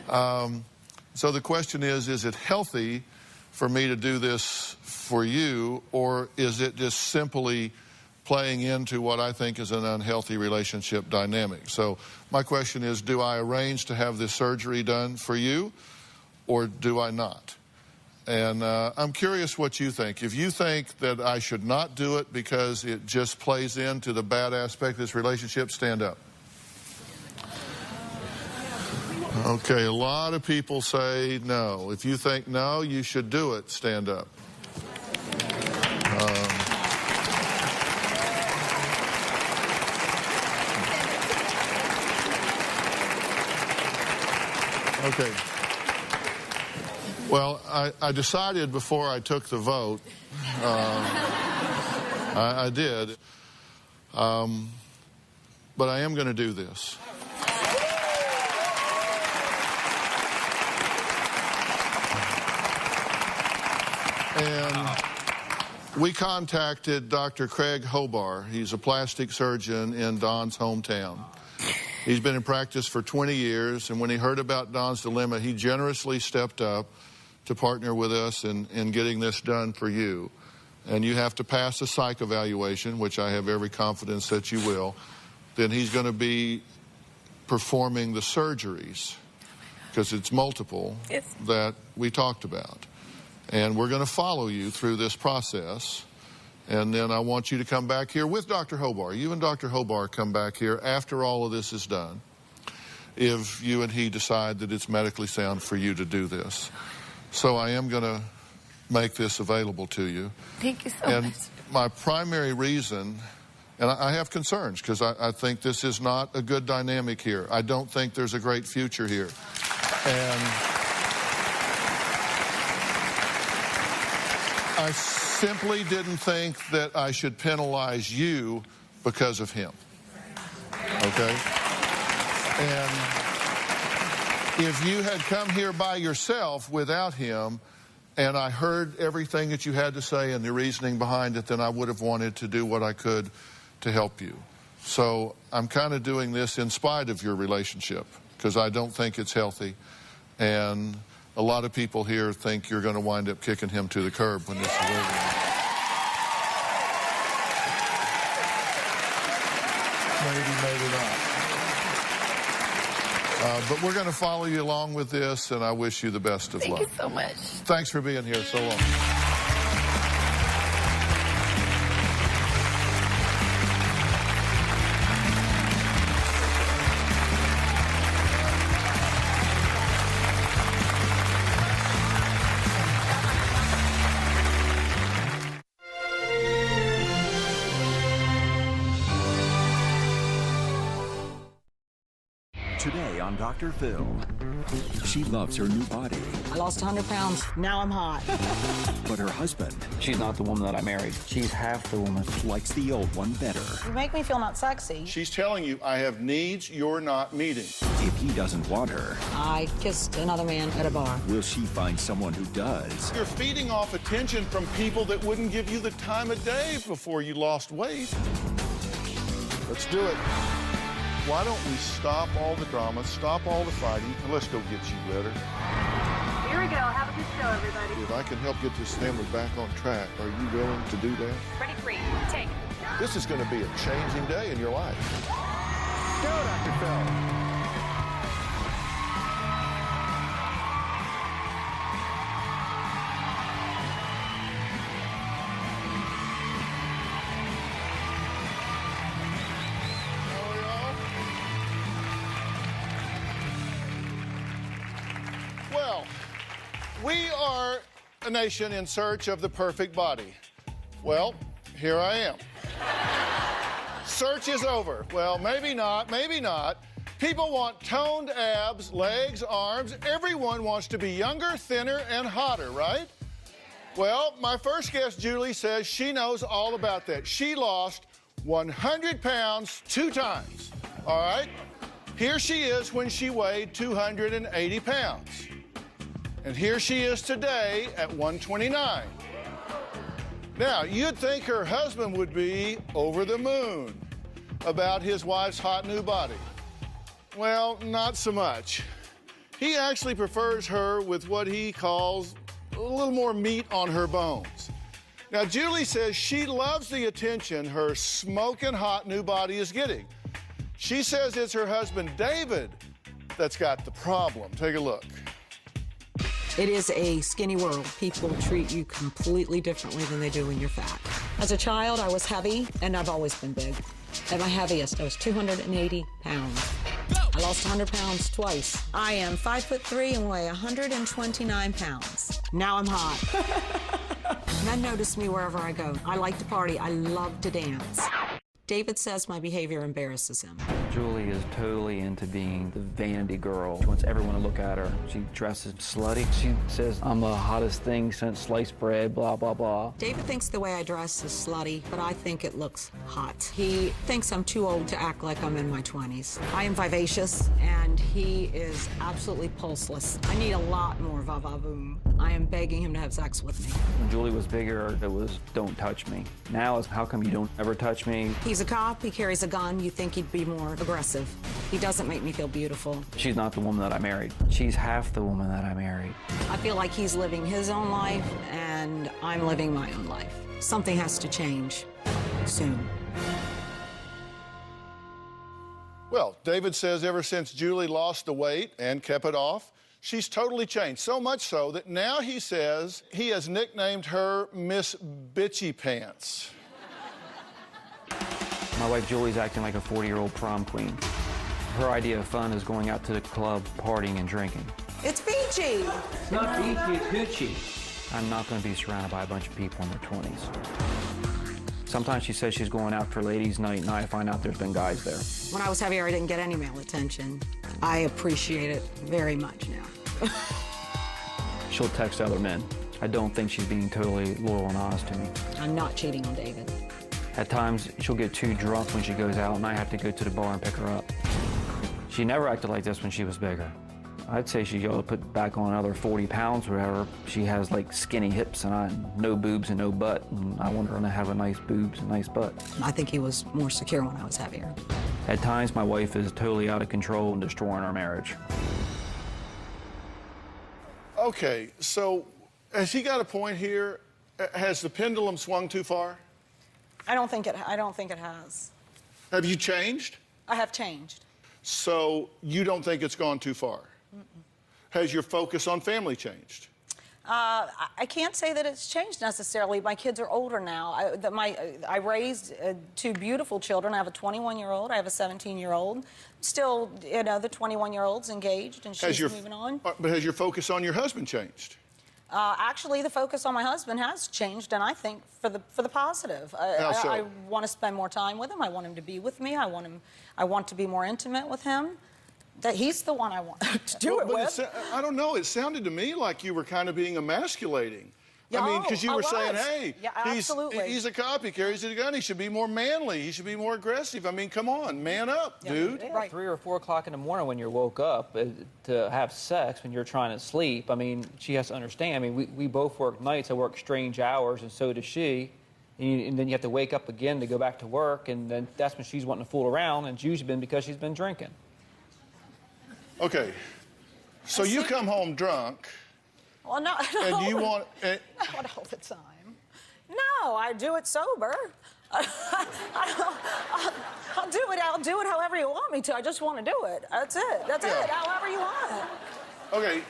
So the question is it healthy for me to do this for you, or is it just simply playing into what I think is an unhealthy relationship dynamic? So my question is, do I arrange to have this surgery done for you, or do I not? And I'm curious what you think. If you think that I should not do it because it just plays into the bad aspect of this relationship, stand up. Okay, a lot of people say no. If you think no, you should do it, stand up. Okay. Well, I decided before I took the vote, I did, but I am going to do this. And we contacted Dr. Craig Hobar. He's a plastic surgeon in Don's hometown. He's been in practice for 20 years, and when he heard about Don's dilemma, he generously stepped up to partner with us in getting this done for you. And you have to pass a psych evaluation, which I have every confidence that you will. Then he's going to be performing the surgeries, because it's multiple, that we talked about. And we're going to follow you through this process. And then I want you to come back here with Dr. Hobar. You and Dr. Hobar come back here after all of this is done, if you and he decide that it's medically sound for you to do this. So I am going to make this available to you.
Thank you so much.
And my primary reason, and I have concerns, because I think this is not a good dynamic here. I don't think there's a great future here. And I simply didn't think that I should penalize you because of him. Okay? And if you had come here by yourself without him, and I heard everything that you had to say and the reasoning behind it, then I would have wanted to do what I could to help you. So I'm kind of doing this in spite of your relationship, because I don't think it's healthy. And a lot of people here think you're going to wind up kicking him to the curb when this is over. Maybe not. But we're going to follow you along with this, and I wish you the best of luck.
Thank you so much.
Thanks for being here so long.
Today on Dr. Phill, she loves her new body.
I lost 100 pounds. Now I'm hot.
But her husband...
She's not the woman that I married. She's half the woman.
...likes the old one better.
You make me feel not sexy.
She's telling you, I have needs you're not meeting.
If he doesn't want her...
I kissed another man at a bar.
Will she find someone who does?
You're feeding off attention from people that wouldn't give you the time of day before you lost weight. Let's do it. Why don't we stop all the drama, stop all the fighting, and let's go get you better.
Here we go. Have a good show, everybody.
If I can help get this family back on track, are you willing to do that?
Ready, free. Take.
This is going to be a changing day in your life. Go, Dr. Phill. Well, we are a nation in search of the perfect body. Well, here I am. Search is over. Well, maybe not, maybe not. People want toned abs, legs, arms. Everyone wants to be younger, thinner, and hotter, right? Well, my first guest, Julie, says she knows all about that. She lost 100 pounds 2 times, all right? Here she is when she weighed 280 pounds. And here she is today at 129. Now, you'd think her husband would be over the moon about his wife's hot new body. Well, not so much. He actually prefers her with what he calls a little more meat on her bones. Now, Julie says she loves the attention her smoking hot new body is getting. She says it's her husband, David, that's got the problem. Take a look.
It is a skinny world. People treat you completely differently than they do when you're fat. As a child, I was heavy, and I've always been big. At my heaviest, I was 280 pounds. I lost 100 pounds twice. I am 5'3" and weigh 129 pounds. Now I'm hot. Men notice me wherever I go. I like to party. I love to dance. David says my behavior embarrasses him.
Julie is totally into being the vanity girl. She wants everyone to look at her. She dresses slutty. She says, I'm the hottest thing since sliced bread, blah, blah, blah.
David thinks the way I dress is slutty, but I think it looks hot. He thinks I'm too old to act like I'm in my 20s. I am vivacious, and he is absolutely pulseless. I need a lot more va-va-voom. I am begging him to have sex with me.
When Julie was bigger, it was, don't touch me. Now it's, how come you don't ever touch me?
He's a cop, he carries a gun, you think he'd be more aggressive. He doesn't make me feel beautiful.
She's not the woman that I married. She's half the woman that I married.
I feel like he's living his own life, and I'm living my own life. Something has to change soon.
Well, David says ever since Julie lost the weight and kept it off, she's totally changed. So much so that now he says he has nicknamed her Miss Bitchy Pants.
My wife Julie's acting like a 40-year-old prom queen. Her idea of fun is going out to the club, partying, and drinking.
It's beachy.
It's not beachy, it's hoochie. I'm not going to be surrounded by a bunch of people in their 20s. Sometimes she says she's going out for ladies' night, and I find out there's been guys there.
When I was heavier, I didn't get any male attention. I appreciate it very much now.
She'll text other men. I don't think she's being totally loyal and honest to me.
I'm not cheating on David.
At times, she'll get too drunk when she goes out, and I have to go to the bar and pick her up. She never acted like this when she was bigger. I'd say she ought to put back on another 40 pounds or whatever. She has like skinny hips and no boobs and no butt, and I want her to have a nice boobs and nice butt.
I think he was more secure when I was heavier.
At times, my wife is totally out of control and destroying our marriage.
Okay, so has he got a point here? Has the pendulum swung too far?
I don't think it has.
Have you changed?
I have changed.
So you don't think it's gone too far? Mm-mm. Has your focus on family changed?
I can't say that it's changed necessarily. My kids are older now. I raised two beautiful children. I have a 21-year-old. I have a 17-year-old. Still, you know, the 21-year-old's engaged and she's moving on.
But has your focus on your husband changed?
Actually, the focus on my husband has changed, and I think for the positive.
How so?
I want to spend more time with him. I want him to be with me. I want to be more intimate with him. That he's the one I want to do it with.
I don't know. It sounded to me like you were kind of being emasculating.
Yeah,
I mean, because you were saying,
hey, yeah,
he's a cop, he carries a gun, he should be more manly, he should be more aggressive. I mean, come on, man up, dude.
Yeah, right. 3 or 4 o'clock in the morning when you're woke up to have sex when you're trying to sleep. I mean, she has to understand. I mean, we both work nights. I work strange hours, and so does she. And then you have to wake up again to go back to work, and then that's when she's wanting to fool around, and it's usually been because she's been drinking.
Okay, so you come home drunk.
Well, no.
And you want...
Not all the time. No, I do it sober. I'll do it however you want me to. I just want to do it. That's it. That's it. However you want.
Okay,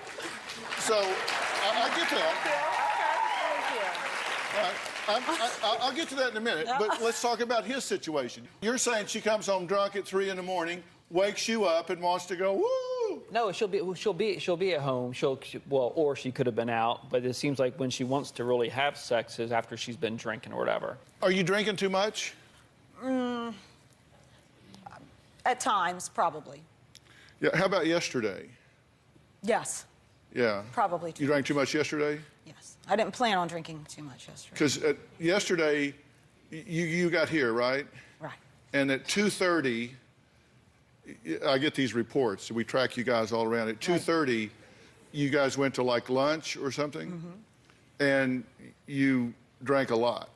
so I get that.
Okay, thank you.
All right, I'll get to that in a minute, but let's talk about his situation. You're saying she comes home drunk at 3 in the morning, wakes you up, and wants to go, woo!
No, she'll be at home. Or she could have been out. But it seems like when she wants to really have sex is after she's been drinking or whatever.
Are you drinking too much?
At times, probably.
Yeah. How about yesterday?
Yes.
Yeah.
Probably.
You drank too much yesterday?
Yes. I didn't plan on drinking too much yesterday.
Because yesterday, you got here, right?
Right.
And at 2:30. I get these reports, so we track you guys all around. At 2:30, you guys went to like lunch or something, and you drank a lot.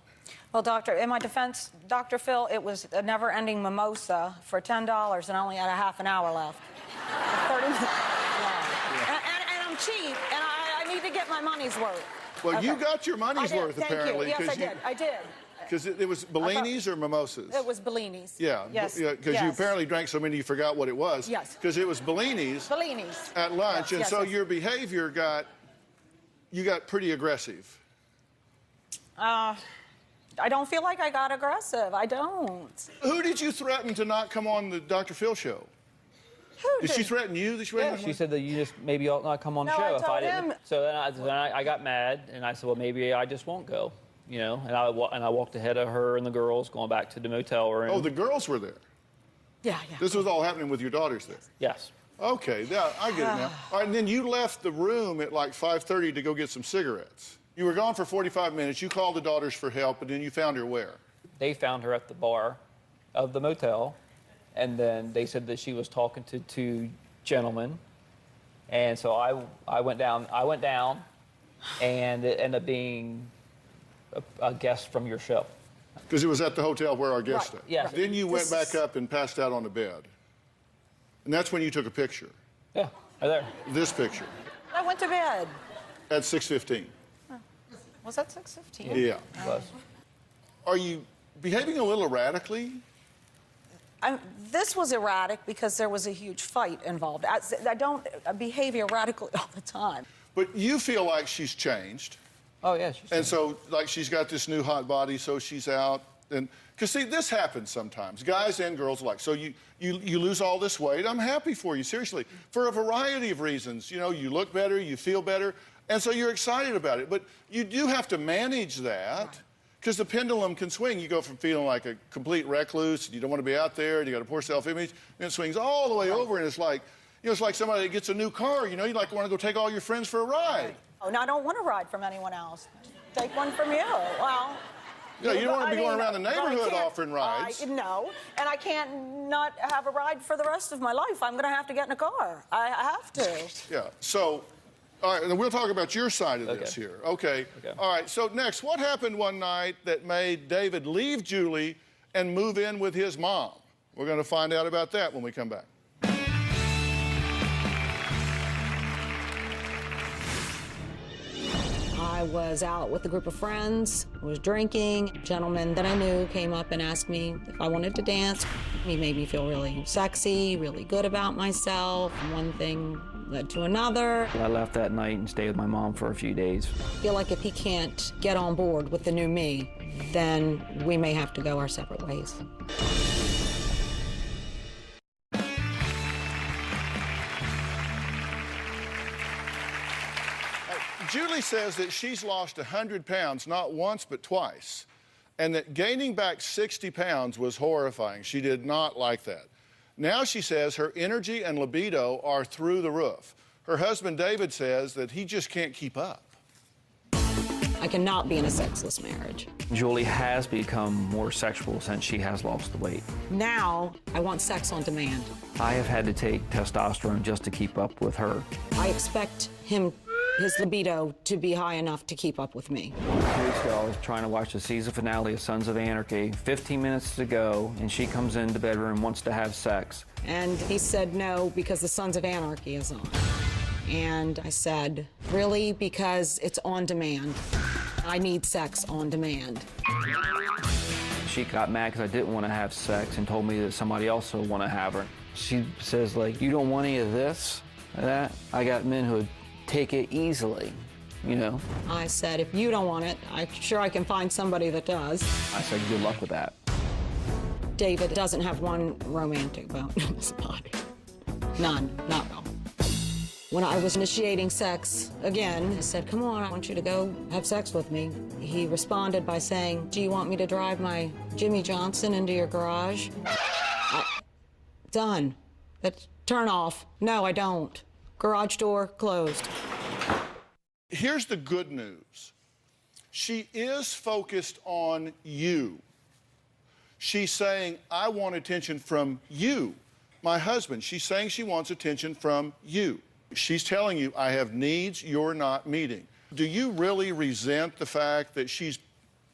Well, doctor, in my defense, Dr. Phill, it was a never-ending mimosa for $10, and I only had a half an hour left. 30 minutes. Yeah. And I'm cheap, and I need to get my money's worth.
Well, you got your money's worth, apparently.
Thank you. Yes, I did.
Because it was Bellinis or mimosas?
It was Bellinis.
Yeah.
Yes.
Because you apparently drank so many you forgot what it was.
Yes.
Because it was Bellinis.
Bellinis.
At lunch, and so your behavior got pretty aggressive.
I don't feel like I got aggressive. I don't.
Who did you threaten to not come on the Dr. Phil show?
Who
did she threaten you?
She said that you just maybe ought not come on the show
if I didn't.
So then I got mad, and I said, well, maybe I just won't go. You know, and I walked ahead of her and the girls going back to the motel room.
Oh, the girls were there?
Yeah.
This was all happening with your daughters there?
Yes.
Okay, yeah, I get it now. All right, and then you left the room at like 5:30 to go get some cigarettes. You were gone for 45 minutes. You called the daughters for help, and then you found her where?
They found her at the bar of the motel, and then they said that she was talking to two gentlemen. And so I went down, and it ended up being a guest from your show.
Because it was at the hotel where our guest stayed.
Yes.
Then you went back up and passed out on the bed. And that's when you took a picture.
Yeah, right there.
This picture.
I went to bed.
At 6:15.
Was that 6:15?
Yeah. Are you behaving a little erratically?
This was erratic because there was a huge fight involved. I don't behave erratically all the time.
But you feel like she's changed.
Oh, yeah.
And so, like, she's got this new hot body, so she's out. And because, see, this happens sometimes, guys and girls alike. So you lose all this weight. I'm happy for you, seriously, for a variety of reasons. You know, you look better, you feel better, and so you're excited about it. But you do have to manage that. Because the pendulum can swing. You go from feeling like a complete recluse, and you don't want to be out there, and you got a poor self-image, and it swings all the way over, and it's like, you know, it's like somebody that gets a new car. You know, you like want to go take all your friends for a ride.
Oh, no, I don't want to ride from anyone else. Take one from you. Well.
Yeah, you don't want to be going around the neighborhood offering rides.
No, and I can't not have a ride for the rest of my life. I'm going to have to get in a car. I have to.
Yeah. So. All right, and we'll talk about your side of this here. Okay. All right, so next, what happened one night that made David leave Julie and move in with his mom? We're going to find out about that when we come back.
I was out with a group of friends, was drinking. A gentleman that I knew came up and asked me if I wanted to dance. He made me feel really sexy, really good about myself. One thing led to another.
I left that night and stayed with my mom for a few days.
I feel like if he can't get on board with the new me, then we may have to go our separate ways.
Julie says that she's lost 100 pounds, not once, but twice, and that gaining back 60 pounds was horrifying. She did not like that. Now she says her energy and libido are through the roof. Her husband, David, says that he just can't keep up.
I cannot be in a sexless marriage.
Julie has become more sexual since she has lost the weight.
Now, I want sex on demand.
I have had to take testosterone just to keep up with her.
I expect his libido to be high enough to keep up with me.
2 weeks ago, I was trying to watch the season finale of Sons of Anarchy. 15 minutes to go, and she comes into the bedroom and wants to have sex.
And he said no because the Sons of Anarchy is on. And I said, really? Because it's on demand. I need sex on demand.
She got mad because I didn't want to have sex and told me that somebody else would want to have her. She says, like, you don't want any of this, that? I got men who would take it easily, you know?
I said, if you don't want it, I'm sure I can find somebody that does.
I said, good luck with that.
David doesn't have one romantic bone in his body. None, not at all. When I was initiating sex again, I said, come on, I want you to go have sex with me. He responded by saying, do you want me to drive my Jimmy Johnson into your garage? Done. That's turn off. No, I don't. Garage door closed.
Here's the good news. She is focused on you. She's saying, I want attention from you, my husband. She's saying she wants attention from you. She's telling you, I have needs you're not meeting. Do you really resent the fact that she's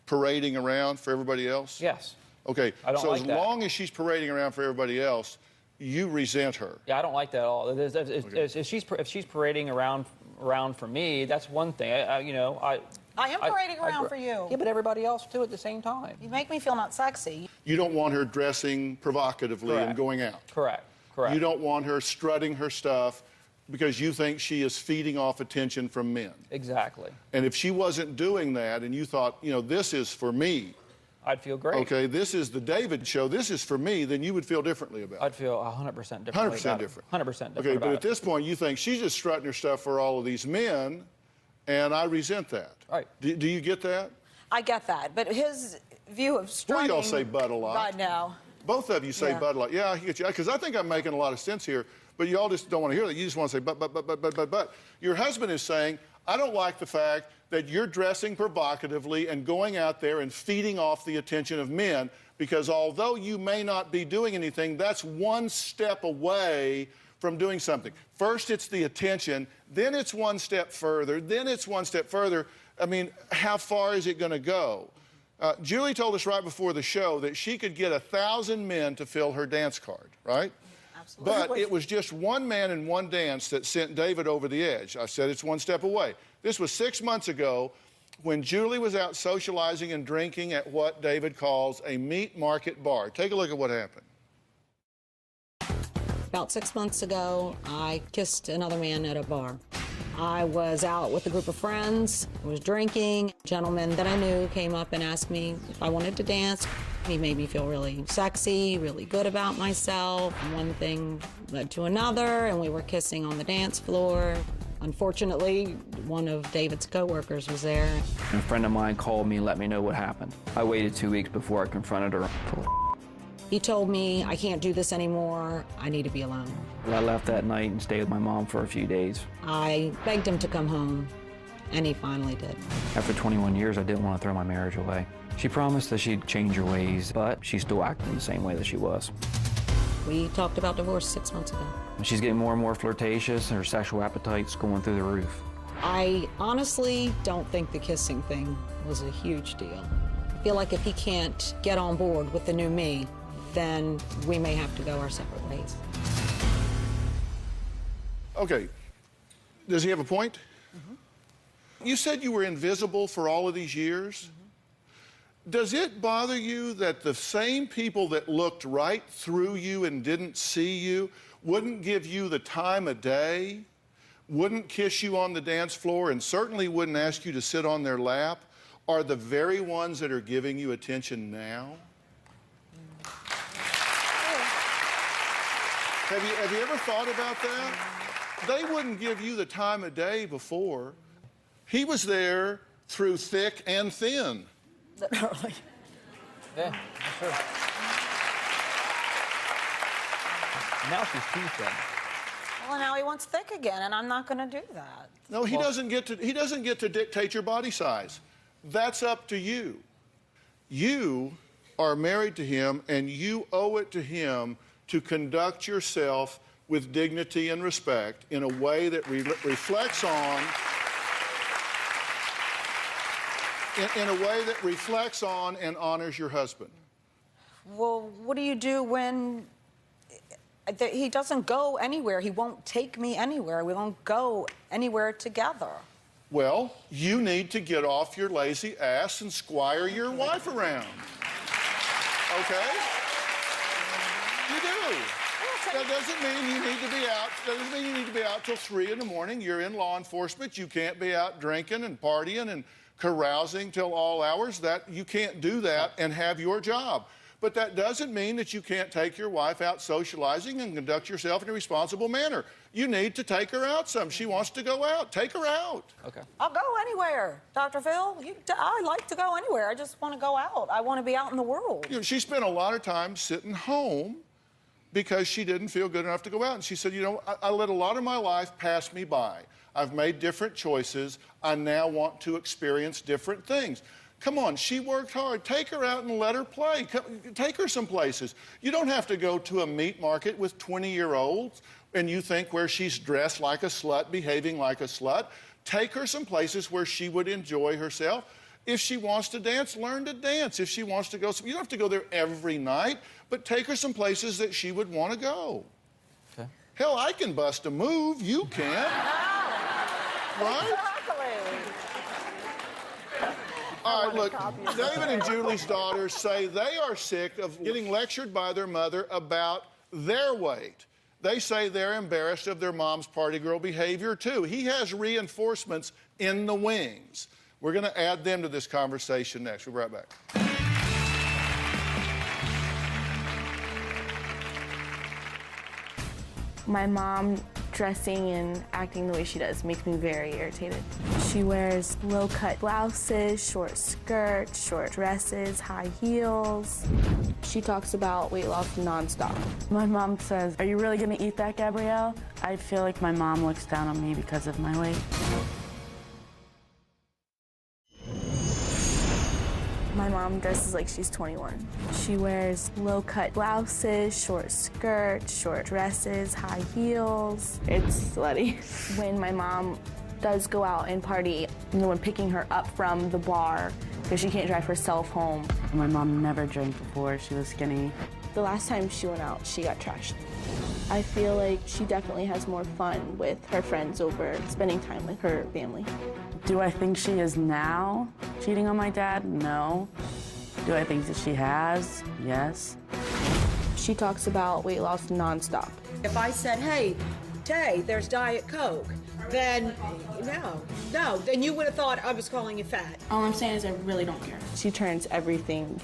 parading around for everybody else?
Yes.
Okay,
I don't
so
like
as
that.
long as she's parading around for everybody else, you resent her.
Yeah, I don't like that at all. If she's parading around for me, that's one thing.
I am parading around for you.
Yeah, but everybody else too at the same time.
You make me feel not sexy.
You don't want her dressing provocatively and going out.
Correct.
You don't want her strutting her stuff because you think she is feeding off attention from men.
Exactly.
And if she wasn't doing that and you thought, you know, this is for me.
I'd feel great.
Okay, this is the David show, this is for me, then you would feel differently about it.
I'd feel 100% different.
100% different.
100% different.
Okay, but at this point, you think she's just strutting her stuff for all of these men, and I resent that.
Right.
Do you get that?
I get that, but his view of strutting...
Well, y'all say butt a lot.
God, no.
Both of you say
Yeah.
Bud Light. Yeah, I get you. Because I think I'm making a lot of sense here, but you all just don't want to hear that. You just want to say but. Your husband is saying, I don't like the fact that you're dressing provocatively and going out there and feeding off the attention of men, because although you may not be doing anything, that's one step away from doing something. First, it's the attention, then it's one step further, then it's one step further. I mean, how far is it going to go? Julie told us right before the show that she could get 1,000 men to fill her dance card, right?
Absolutely.
But it was just one man and one dance that sent David over the edge. I said it's one step away. This was 6 months ago when Julie was out socializing and drinking at what David calls a meat market bar. Take a look at what happened.
About 6 months ago, I kissed another man at a bar. I was out with a group of friends, I was drinking. A gentleman that I knew came up and asked me if I wanted to dance. He made me feel really sexy, really good about myself. One thing led to another, and we were kissing on the dance floor. Unfortunately, one of David's coworkers was there.
A friend of mine called me and let me know what happened. I waited 2 weeks before I confronted her.
He told me, I can't do this anymore, I need to be alone.
I left that night and stayed with my mom for a few days.
I begged him to come home, and he finally did.
After 21 years, I didn't want to throw my marriage away. She promised that she'd change her ways, but she's still acting the same way that she was.
We talked about divorce 6 months ago.
She's getting more and more flirtatious, and her sexual appetite's going through the roof.
I honestly don't think the kissing thing was a huge deal. I feel like if he can't get on board with the new me, then we may have to go our separate ways.
Okay, does he have a point? You said you were invisible for all of these years. Does it bother you that the same people that looked right through you and didn't see you, wouldn't give you the time of day, wouldn't kiss you on the dance floor, and certainly wouldn't ask you to sit on their lap, are the very ones that are giving you attention now? Have you ever thought about that? They wouldn't give you the time of day before. He was there through thick and thin.
Literally.
Yeah, sure. Now she's too thin.
Well, now he wants thick again, and I'm not going to do that.
No, he doesn't get to dictate your body size. That's up to you. You are married to him, and you owe it to him to conduct yourself with dignity and respect in a way that reflects on in a way that reflects on and honors your husband.
Well, what do you do when he doesn't go anywhere? He won't take me anywhere. We won't go anywhere together.
Well, you need to get off your lazy ass and squire your wife around. Okay? You do. That doesn't mean you need to be out. That doesn't mean you need to be out till 3 in the morning. You're in law enforcement. You can't be out drinking and partying and carousing till all hours. That you can't do that and have your job. But that doesn't mean that you can't take your wife out socializing and conduct yourself in a responsible manner. You need to take her out some. She wants to go out. Take her out.
Okay.
I'll go anywhere, Dr. Phill. I like to go anywhere. I just want to go out. I want to be out in the world.
You know, she spent a lot of time sitting home because she didn't feel good enough to go out. And she said, you know, I let a lot of my life pass me by. I've made different choices. I now want to experience different things. Come on, she worked hard. Take her out and let her play. Take her some places. You don't have to go to a meat market with 20-year-olds and you think where she's dressed like a slut, behaving like a slut. Take her some places where she would enjoy herself. If she wants to dance, learn to dance. If she wants to go, you don't have to go there every night, but take her some places that she would want to go.
Okay.
Hell, I can bust a move. You can't. Right?
Exactly.
All right, look, David and Julie's daughters say they are sick of getting lectured by their mother about their weight. They say they're embarrassed of their mom's party girl behavior, too. He has reinforcements in the wings. We're going to add them to this conversation next. We'll be right back.
My mom
dressing and acting the way she does makes me very irritated. She wears low-cut blouses, short skirts, short dresses, high heels. She talks about weight loss nonstop.
My mom says, "Are you really gonna eat that, Gabrielle?" I feel like my mom looks down on me because of my weight.
My mom dresses like she's 21. She wears low-cut blouses, short skirts, short dresses, high heels. It's slutty. When my mom does go out and party, when picking her up from the bar, because she can't drive herself home.
My mom never drank before. She was skinny.
The last time she went out, she got trashed. I feel like she definitely has more fun with her friends over spending time with her family.
Do I think she is now cheating on my dad? No. Do I think that she has? Yes.
She talks about weight loss nonstop.
If I said, hey, Tay, there's Diet Coke, then no, then you would have thought I was calling you fat.
All I'm saying is I really don't care. She turns everything,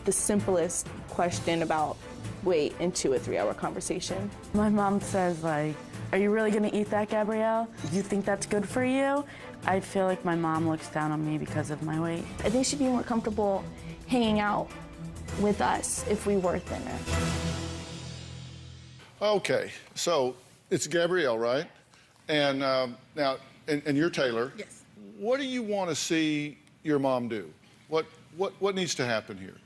the simplest question about weight, into a 3-hour conversation.
My mom says, like, "Are you really gonna eat that, Gabrielle? You think that's good for you?" I feel like my mom looks down on me because of my weight.
I think she'd be more comfortable hanging out with us if we were thinner.
Okay, so it's Gabrielle, right? And now, and you're Taylor.
Yes.
What do you want to see your mom do? What needs to happen here?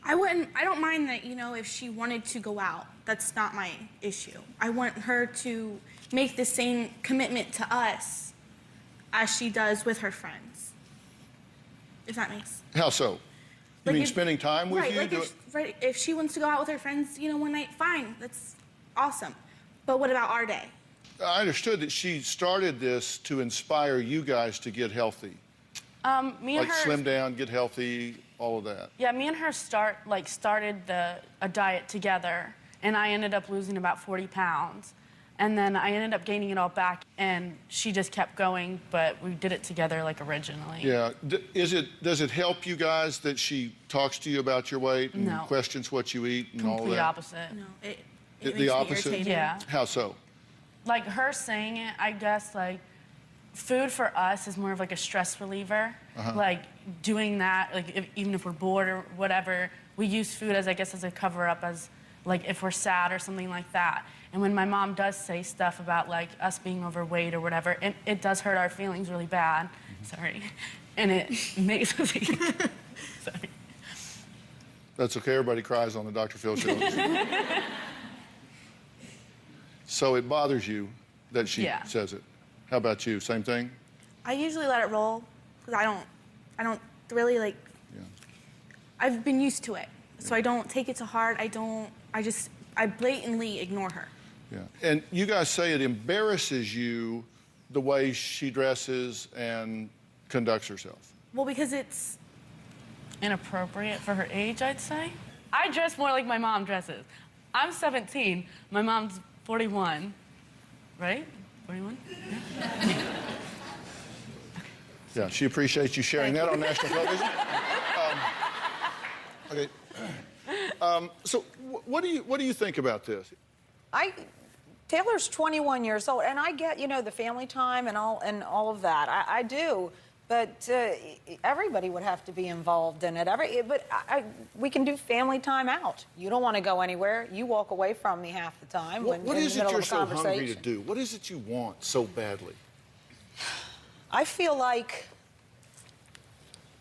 I don't mind that, if she wanted to go out. That's not my issue. I want her to make the same commitment to us as she does with her friends. If that makes...
How so? You mean spending time with you?
Right, if she wants to go out with her friends, one night, fine. That's awesome. But what about our day?
I understood that she started this to inspire you guys to get healthy.
Me and her...
slim down, get healthy, all of that.
Yeah, me and her started a diet together, and I ended up losing about 40 pounds. And then I ended up gaining it all back, and she just kept going, but we did it together originally.
Yeah. Does it help you guys that she talks to you about your weight and questions what you eat and all that?
Complete opposite.
No, it
the
makes
opposite?
me irritated.
Yeah.
How so?
Like her saying it, I guess, food for us is more of a stress reliever. Doing that, even if we're bored or whatever, we use food as a cover-up, as if we're sad or something like that. And when my mom does say stuff about us being overweight or whatever, it does hurt our feelings really bad. Sorry. And it makes us... Sorry.
That's okay, everybody cries on the Dr. Phill show. So it bothers you that she says it. How about you? Same thing?
I usually let it roll, because I don't really I've been used to it. So I don't take it to heart. I blatantly ignore her.
Yeah. And you guys say it embarrasses you the way she dresses and conducts herself.
Well, because it's
inappropriate for her age, I'd say. I dress more like my mom dresses. I'm 17. My mom's 41. Right? 41?
Yeah, she appreciates you sharing that on national television. Okay. So what do you think about this?
Taylor's 21 years old, and I get, the family time and all of that. I do, but everybody would have to be involved in it. We can do family time out. You don't want to go anywhere. You walk away from me half the time.
What is it you're so hungry to do? What is it you want so badly?
I feel like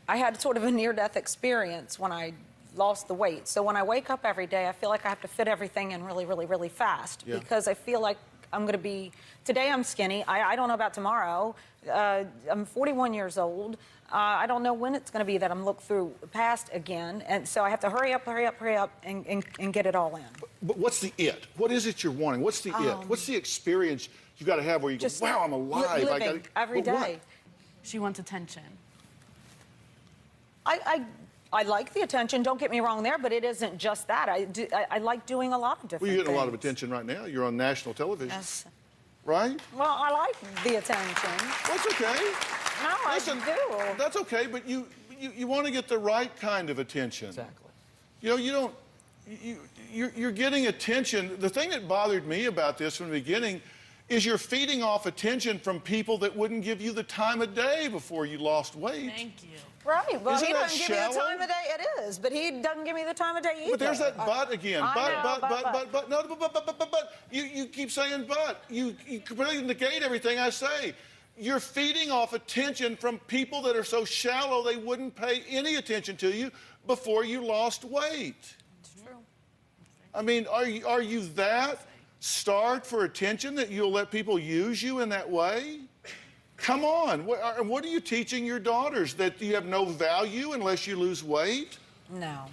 I had sort of a near-death experience when I lost the weight. So when I wake up every day, I feel like I have to fit everything in really, really, really fast because I feel like I'm going to be... Today I'm skinny. I don't know about tomorrow. I'm 41 years old. I don't know when it's going to be that I'm looked through past again. And so I have to hurry up, and get it all in.
But what's the it? What is it you're wanting? What's the it? What's the experience you've got to have where you go, wow, I'm alive.
Living every day.
What?
She wants attention.
I like the attention, don't get me wrong there, but it isn't just that. I like doing a lot of different things.
Well, you're getting a lot of attention right now. You're on national television.
Yes.
Right?
Well, I like the attention.
That's okay.
No,
Listen,
I do.
That's okay, but you want to get the right kind of attention.
Exactly.
You're getting attention. The thing that bothered me about this from the beginning is you're feeding off attention from people that wouldn't give you the time of day before you lost weight.
Thank you.
Right. Well,
Isn't
he
that
doesn't give me the
shallow?
time of day. It is, but he doesn't give me the time of day either.
But there's that but again. But. No, but. You keep saying but. You completely negate everything I say. You're feeding off attention from people that are so shallow they wouldn't pay any attention to you before you lost weight.
It's true.
I mean, are you that starved for attention that you'll let people use you in that way? Come on. What are you teaching your daughters? That you have no value unless you lose weight?
No.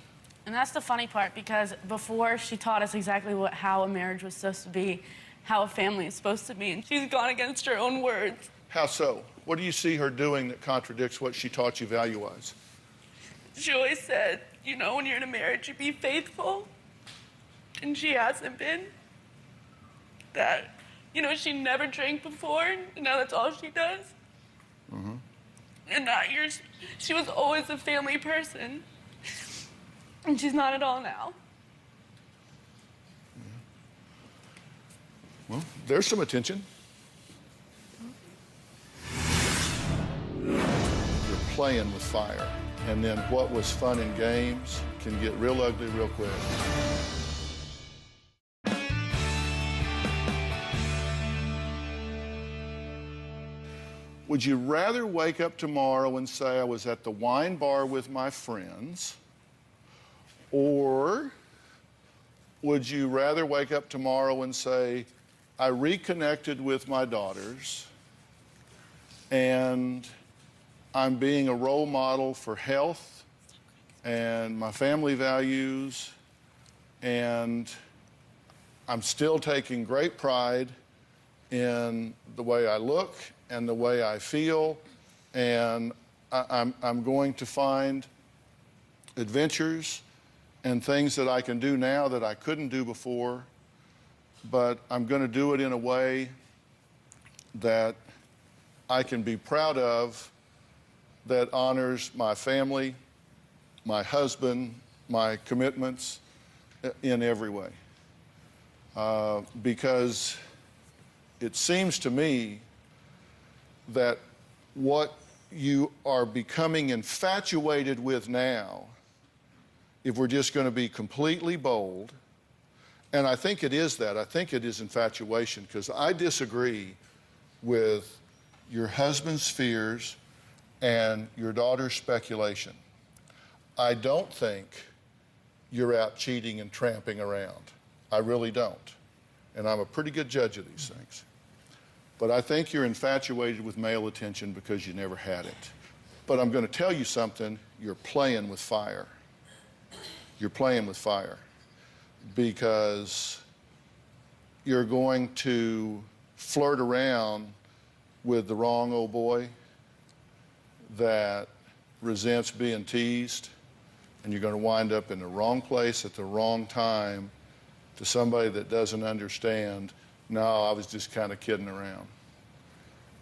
And that's the funny part, because before she taught us exactly how a marriage was supposed to be, how a family is supposed to be, and she's gone against her own words.
How so? What do you see her doing that contradicts what she taught you value-wise?
She always said, you know, when you're in a marriage, you be faithful. And she hasn't been. That, you know, she never drank before, and now that's all she does.
Mm-hmm.
And now she was always a family person. And she's not at all now.
Well, there's some attention. You're playing with fire. And then what was fun in games can get real ugly real quick. Would you rather wake up tomorrow and say I was at the wine bar with my friends, or would you rather wake up tomorrow and say I reconnected with my daughters and I'm being a role model for health and my family values, and I'm still taking great pride in the way I look and the way I feel, and I'm going to find adventures and things that I can do now that I couldn't do before, but I'm going to do it in a way that I can be proud of, that honors my family, my husband, my commitments in every way. Because it seems to me that what you are becoming infatuated with now, if we're just going to be completely bold, and I think it is that, I think it is infatuation, because I disagree with your husband's fears and your daughter's speculation. I don't think you're out cheating and tramping around. I really don't. And I'm a pretty good judge of these things. But I think you're infatuated with male attention because you never had it. But I'm going to tell you something, you're playing with fire. You're playing with fire because you're going to flirt around with the wrong old boy that resents being teased, and you're going to wind up in the wrong place at the wrong time to somebody that doesn't understand, no, I was just kind of kidding around.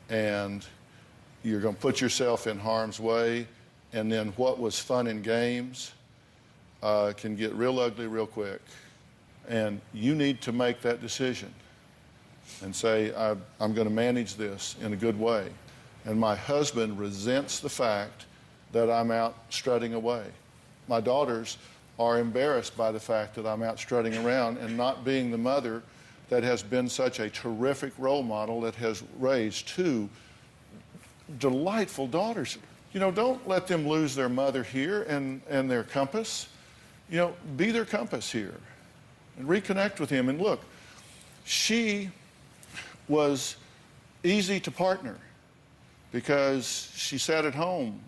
And you're going to put yourself in harm's way, and then what was fun in games can get real ugly real quick. And you need to make that decision and say, I'm going to manage this in a good way. And my husband resents the fact that I'm out strutting away. My daughters are embarrassed by the fact that I'm out strutting around and not being the mother that has been such a terrific role model that has raised two delightful daughters. You know, don't let them lose their mother here and their compass. You know, be their compass here and reconnect with him. And look, she was easy to partner because she sat at home,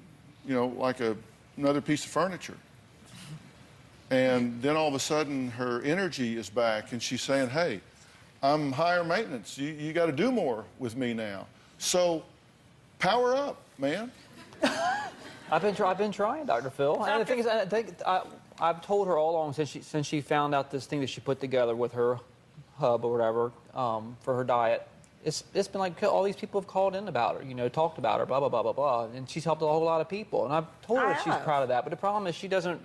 you know, like another piece of furniture. And then all of a sudden her energy is back and she's saying, hey, I'm higher maintenance. You got to do more with me now. So power up, man.
I've been trying, Dr. Phill. And the thing is, I've told her all along since she found out this thing that she put together with her hub or whatever for her diet. It's been like all these people have called in about her, you know, talked about her, blah, blah, blah, blah, blah. And she's helped a whole lot of people. And I've told her she's proud of that. But the problem is she doesn't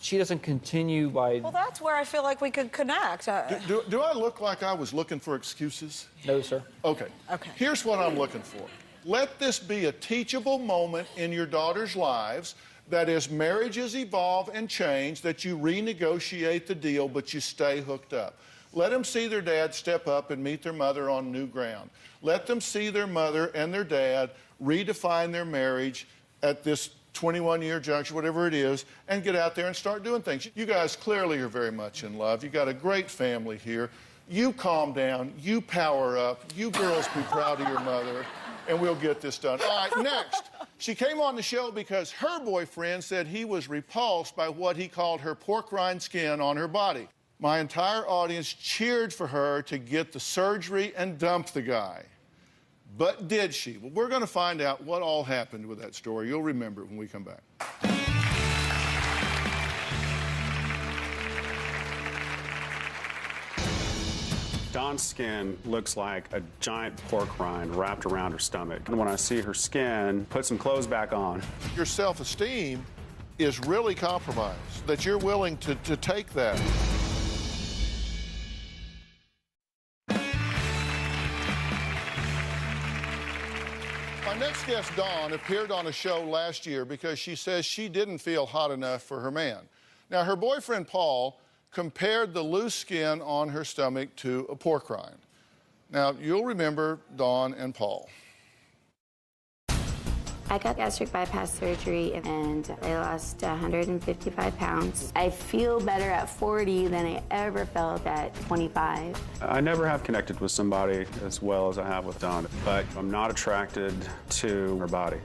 She doesn't continue by...
Well, that's where I feel like we could connect.
Do I look like I was looking for excuses?
No, sir.
Okay.
Okay.
Here's what I'm looking for. Let this be a teachable moment in your daughter's lives that as marriages evolve and change, that you renegotiate the deal, but you stay hooked up. Let them see their dad step up and meet their mother on new ground. Let them see their mother and their dad redefine their marriage at this 21-year juncture, whatever it is, and get out there and start doing things. You guys clearly are very much in love. You got a great family here. You calm down. You power up. You girls be proud of your mother, and we'll get this done. All right, next. She came on the show because her boyfriend said he was repulsed by what he called her pork rind skin on her body. My entire audience cheered for her to get the surgery and dump the guy. But did she? Well, we're going to find out what all happened with that story. You'll remember it when we come back.
Dawn's skin looks like a giant pork rind wrapped around her stomach. And when I see her skin, put some clothes back on.
Your self-esteem is really compromised, that you're willing to take that. My next guest, Dawn, appeared on a show last year because she says she didn't feel hot enough for her man. Now, her boyfriend, Paul, compared the loose skin on her stomach to a pork rind. Now, you'll remember Dawn and Paul.
I got gastric bypass surgery and I lost 155 pounds. I feel better at 40 than I ever felt at 25.
I never have connected with somebody as well as I have with Dawn, but I'm not attracted to her body.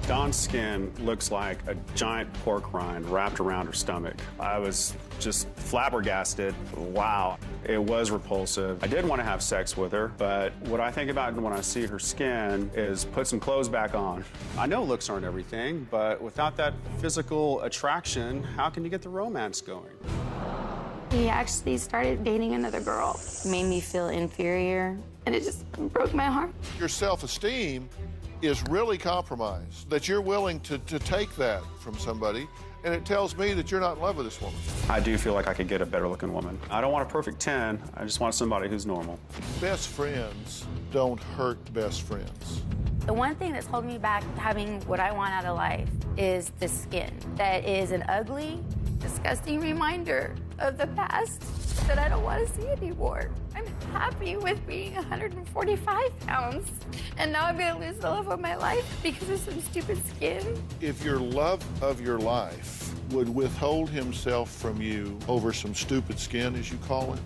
Dawn's skin looks like a giant pork rind wrapped around her stomach. I was just flabbergasted. Wow, it was repulsive. I did want to have sex with her, but what I think about when I see her skin is put some clothes back on. I know looks aren't everything, but without that physical attraction, how can you get the romance going?
He actually started dating another girl. It made me feel inferior, and it just broke my heart.
Your self-esteem is really compromised, that you're willing to take that from somebody, and it tells me that you're not in love with this woman.
I do feel like I could get a better looking woman. I don't want a perfect 10, I just want somebody who's normal.
Best friends don't hurt best friends.
The one thing that's holding me back having what I want out of life is the skin. That is an ugly, disgusting reminder of the past that I don't want to see anymore. I'm happy with being 145 pounds, and now I'm going to lose the love of my life because of some stupid skin.
If your love of your life would withhold himself from you over some stupid skin, as you call it,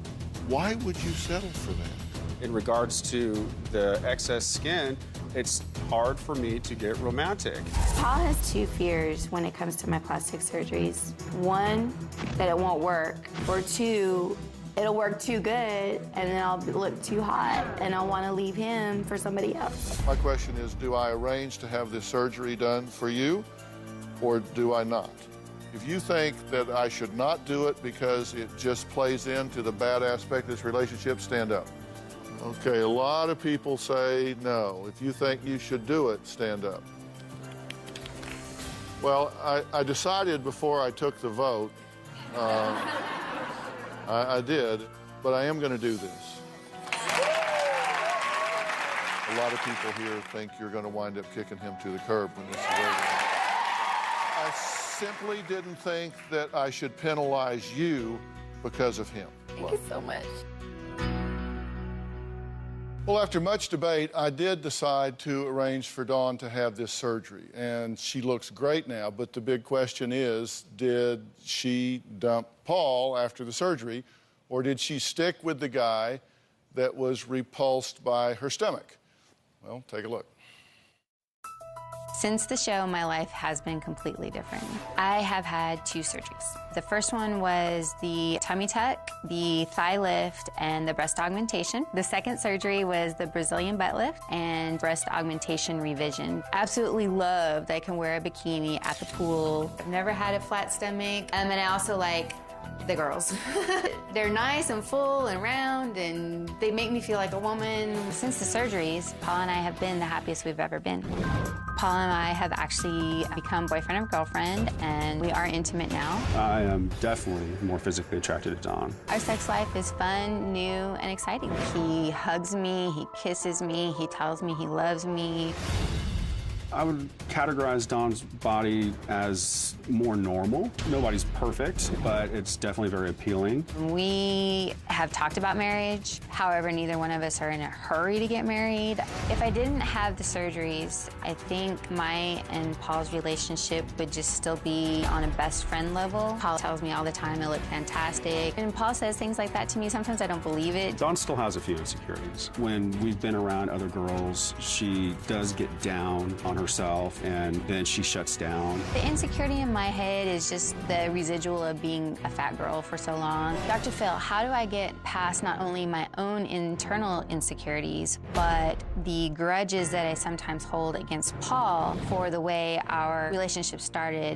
why would you settle for that?
In regards to the excess skin, it's hard for me to get romantic.
Paul has two fears when it comes to my plastic surgeries. One, that it won't work, or two, it'll work too good and then I'll look too hot and I'll want to leave him for somebody else.
My question is, do I arrange to have this surgery done for you or do I not? If you think that I should not do it because it just plays into the bad aspect of this relationship, stand up. Okay, a lot of people say no. If you think you should do it, stand up. Well, I decided before I took the vote, I did, but I am going to do this. A lot of people here think you're going to wind up kicking him to the curb when this is over. I simply didn't think that I should penalize you because of him.
Thank you so much.
Well, after much debate, I did decide to arrange for Dawn to have this surgery, and she looks great now, but the big question is, did she dump Paul after the surgery, or did she stick with the guy that was repulsed by her stomach? Well, take a look.
Since the show, my life has been completely different. I have had 2 surgeries. The first one was the tummy tuck, the thigh lift, and the breast augmentation. The second surgery was the Brazilian butt lift and breast augmentation revision. Absolutely loved I can wear a bikini at the pool. I've never had a flat stomach. And I also like the girls. They're nice and full and round, and they make me feel like a woman. Since the surgeries, Paul and I have been the happiest we've ever been. Paul and I have actually become boyfriend and girlfriend, and we are intimate now.
I am definitely more physically attracted to Don.
Our sex life is fun, new, and exciting. He hugs me, he kisses me, he tells me he loves me.
I would categorize Don's body as more normal. Nobody's perfect, but it's definitely very appealing.
We have talked about marriage. However, neither one of us are in a hurry to get married. If I didn't have the surgeries, I think my and Paul's relationship would just still be on a best friend level. Paul tells me all the time I look fantastic. And Paul says things like that to me. Sometimes I don't believe it.
Don still has a few insecurities. When we've been around other girls, she does get down on herself, and then she shuts down.
The insecurity in my head is just the residual of being a fat girl for so long. Dr. Phill, how do I get past not only my own internal insecurities, but the grudges that I sometimes hold against Paul for the way our relationship started?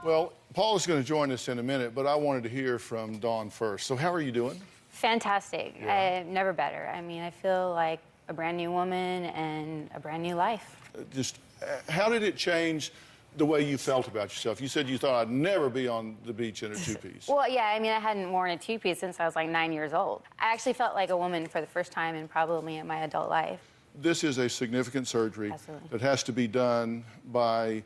Well, Paul is going to join us in a minute, but I wanted to hear from Dawn first. So how are you doing?
Fantastic.
Yeah.
Never better. I mean, I feel like a brand new woman and a brand new life.
How did it change the way you felt about yourself? You said you thought I'd never be on the beach in a two-piece.
Well, yeah, I mean, I hadn't worn a two-piece since I was like 9 years old. I actually felt like a woman for the first time in probably in my adult life.
This is a significant surgery.
Absolutely.
That has to be done by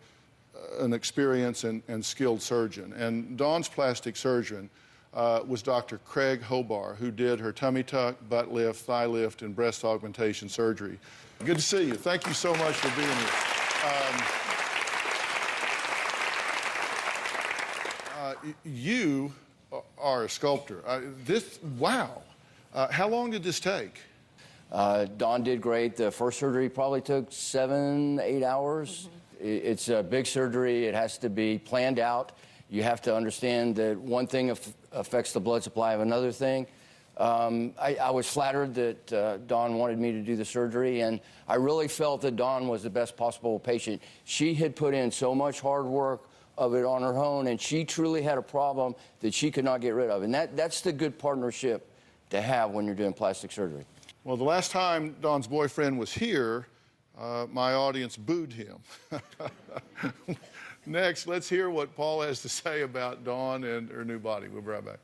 an experienced and skilled surgeon. And Dawn's plastic surgeon was Dr. Craig Hobar, who did her tummy tuck, butt lift, thigh lift, and breast augmentation surgery. Good to see you. Thank you so much for being here. You are a sculptor. Wow. How long did this take?
Dawn did great. The first surgery probably took 7, 8 hours. It's a big surgery. It has to be planned out. You have to understand that one thing affects the blood supply of another thing. I was flattered that Dawn wanted me to do the surgery, and I really felt that Dawn was the best possible patient. She had put in so much hard work of it on her own, and she truly had a problem that she could not get rid of. And that's the good partnership to have when you're doing plastic surgery.
Well, the last time Dawn's boyfriend was here, my audience booed him. Next, let's hear what Paul has to say about Dawn and her new body. We'll be right back.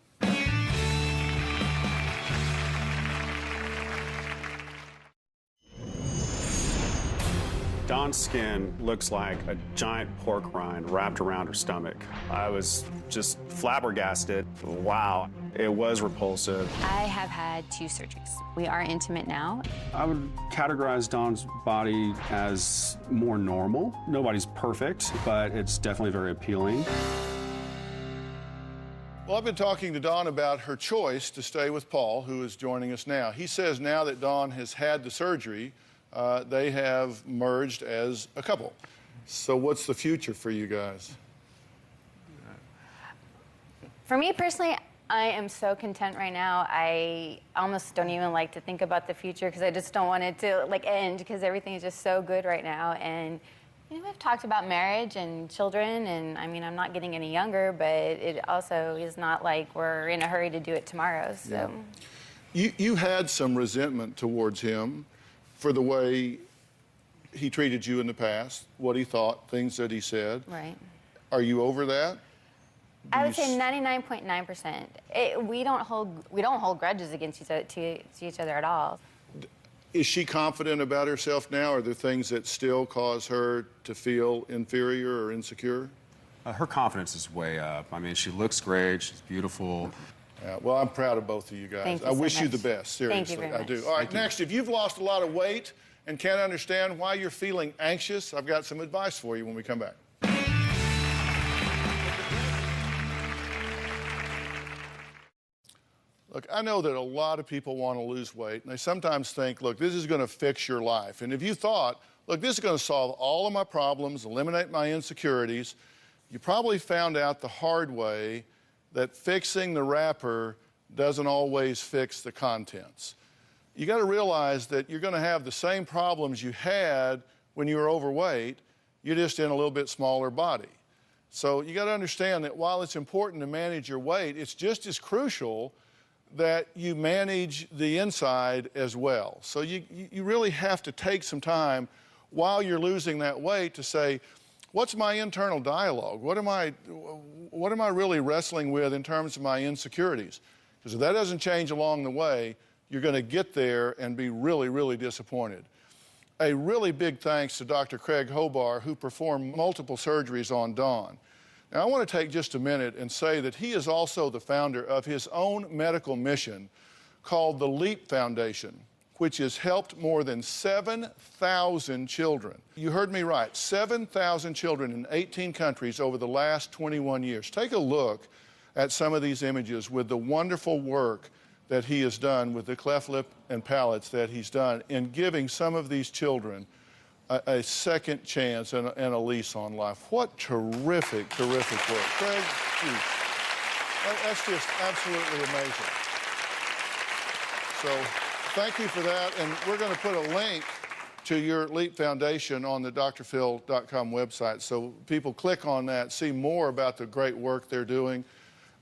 Dawn's skin looks like a giant pork rind wrapped around her stomach. I was just flabbergasted. Wow, it was repulsive.
I have had 2 surgeries. We are intimate now.
I would categorize Dawn's body as more normal. Nobody's perfect, but it's definitely very appealing.
Well, I've been talking to Dawn about her choice to stay with Paul, who is joining us now. He says now that Dawn has had the surgery, they have merged as a couple. So what's the future for you guys?
For me personally, I am so content right now. I almost don't even like to think about the future because I just don't want it to end because everything is just so good right now. And we've talked about marriage and children, and I mean, I'm not getting any younger, but it also is not like we're in a hurry to do it tomorrow. So,
you had some resentment towards him for the way he treated you in the past, what he thought, things that he said.
Right.
Are you over that?
I would say 99.9%. We don't hold grudges against each other at all.
Is she confident about herself now? Are there things that still cause her to feel inferior or insecure?
Her confidence is way up. I mean, she looks great. She's beautiful.
Yeah, well, I'm proud of both of you guys.
Thank you
I
so
wish you
much.
the best, seriously.
Thank you very
I do.
much.
All right, next, if you've lost a lot of weight and can't understand why you're feeling anxious, I've got some advice for you when we come back. Look, I know that a lot of people want to lose weight, and they sometimes think, look, this is going to fix your life. And if you thought, look, this is going to solve all of my problems, eliminate my insecurities, you probably found out the hard way that fixing the wrapper doesn't always fix the contents. You got to realize that you're going to have the same problems you had when you were overweight, you're just in a little bit smaller body. So you got to understand that while it's important to manage your weight, it's just as crucial that you manage the inside as well. So you really have to take some time while you're losing that weight to say, what's my internal dialogue? What am I really wrestling with in terms of my insecurities? Because if that doesn't change along the way, you're going to get there and be really, really disappointed. A really big thanks to Dr. Craig Hobar, who performed multiple surgeries on Dawn. Now, I want to take just a minute and say that he is also the founder of his own medical mission called the LEAP Foundation, which has helped more than 7,000 children. You heard me right, 7,000 children in 18 countries over the last 21 years. Take a look at some of these images with the wonderful work that he has done with the cleft lip and palates that he's done in giving some of these children a second chance and a lease on life. What terrific, terrific work. Craig, geez, that's just absolutely amazing. So thank you for that, and we're going to put a link to your LEAP Foundation on the drphill.com website, so people click on that, see more about the great work they're doing,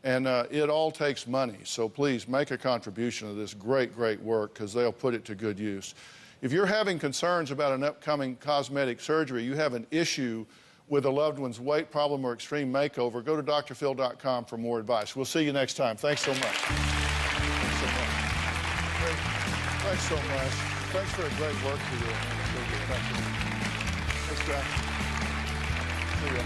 and it all takes money, so please make a contribution to this great, great work, because they'll put it to good use. If you're having concerns about an upcoming cosmetic surgery, you have an issue with a loved one's weight problem or extreme makeover, go to drphill.com for more advice. We'll see you next time. Thanks so much. Thanks so much. Thanks so much. Thanks for the great work you're doing. Thanks, guys. See ya.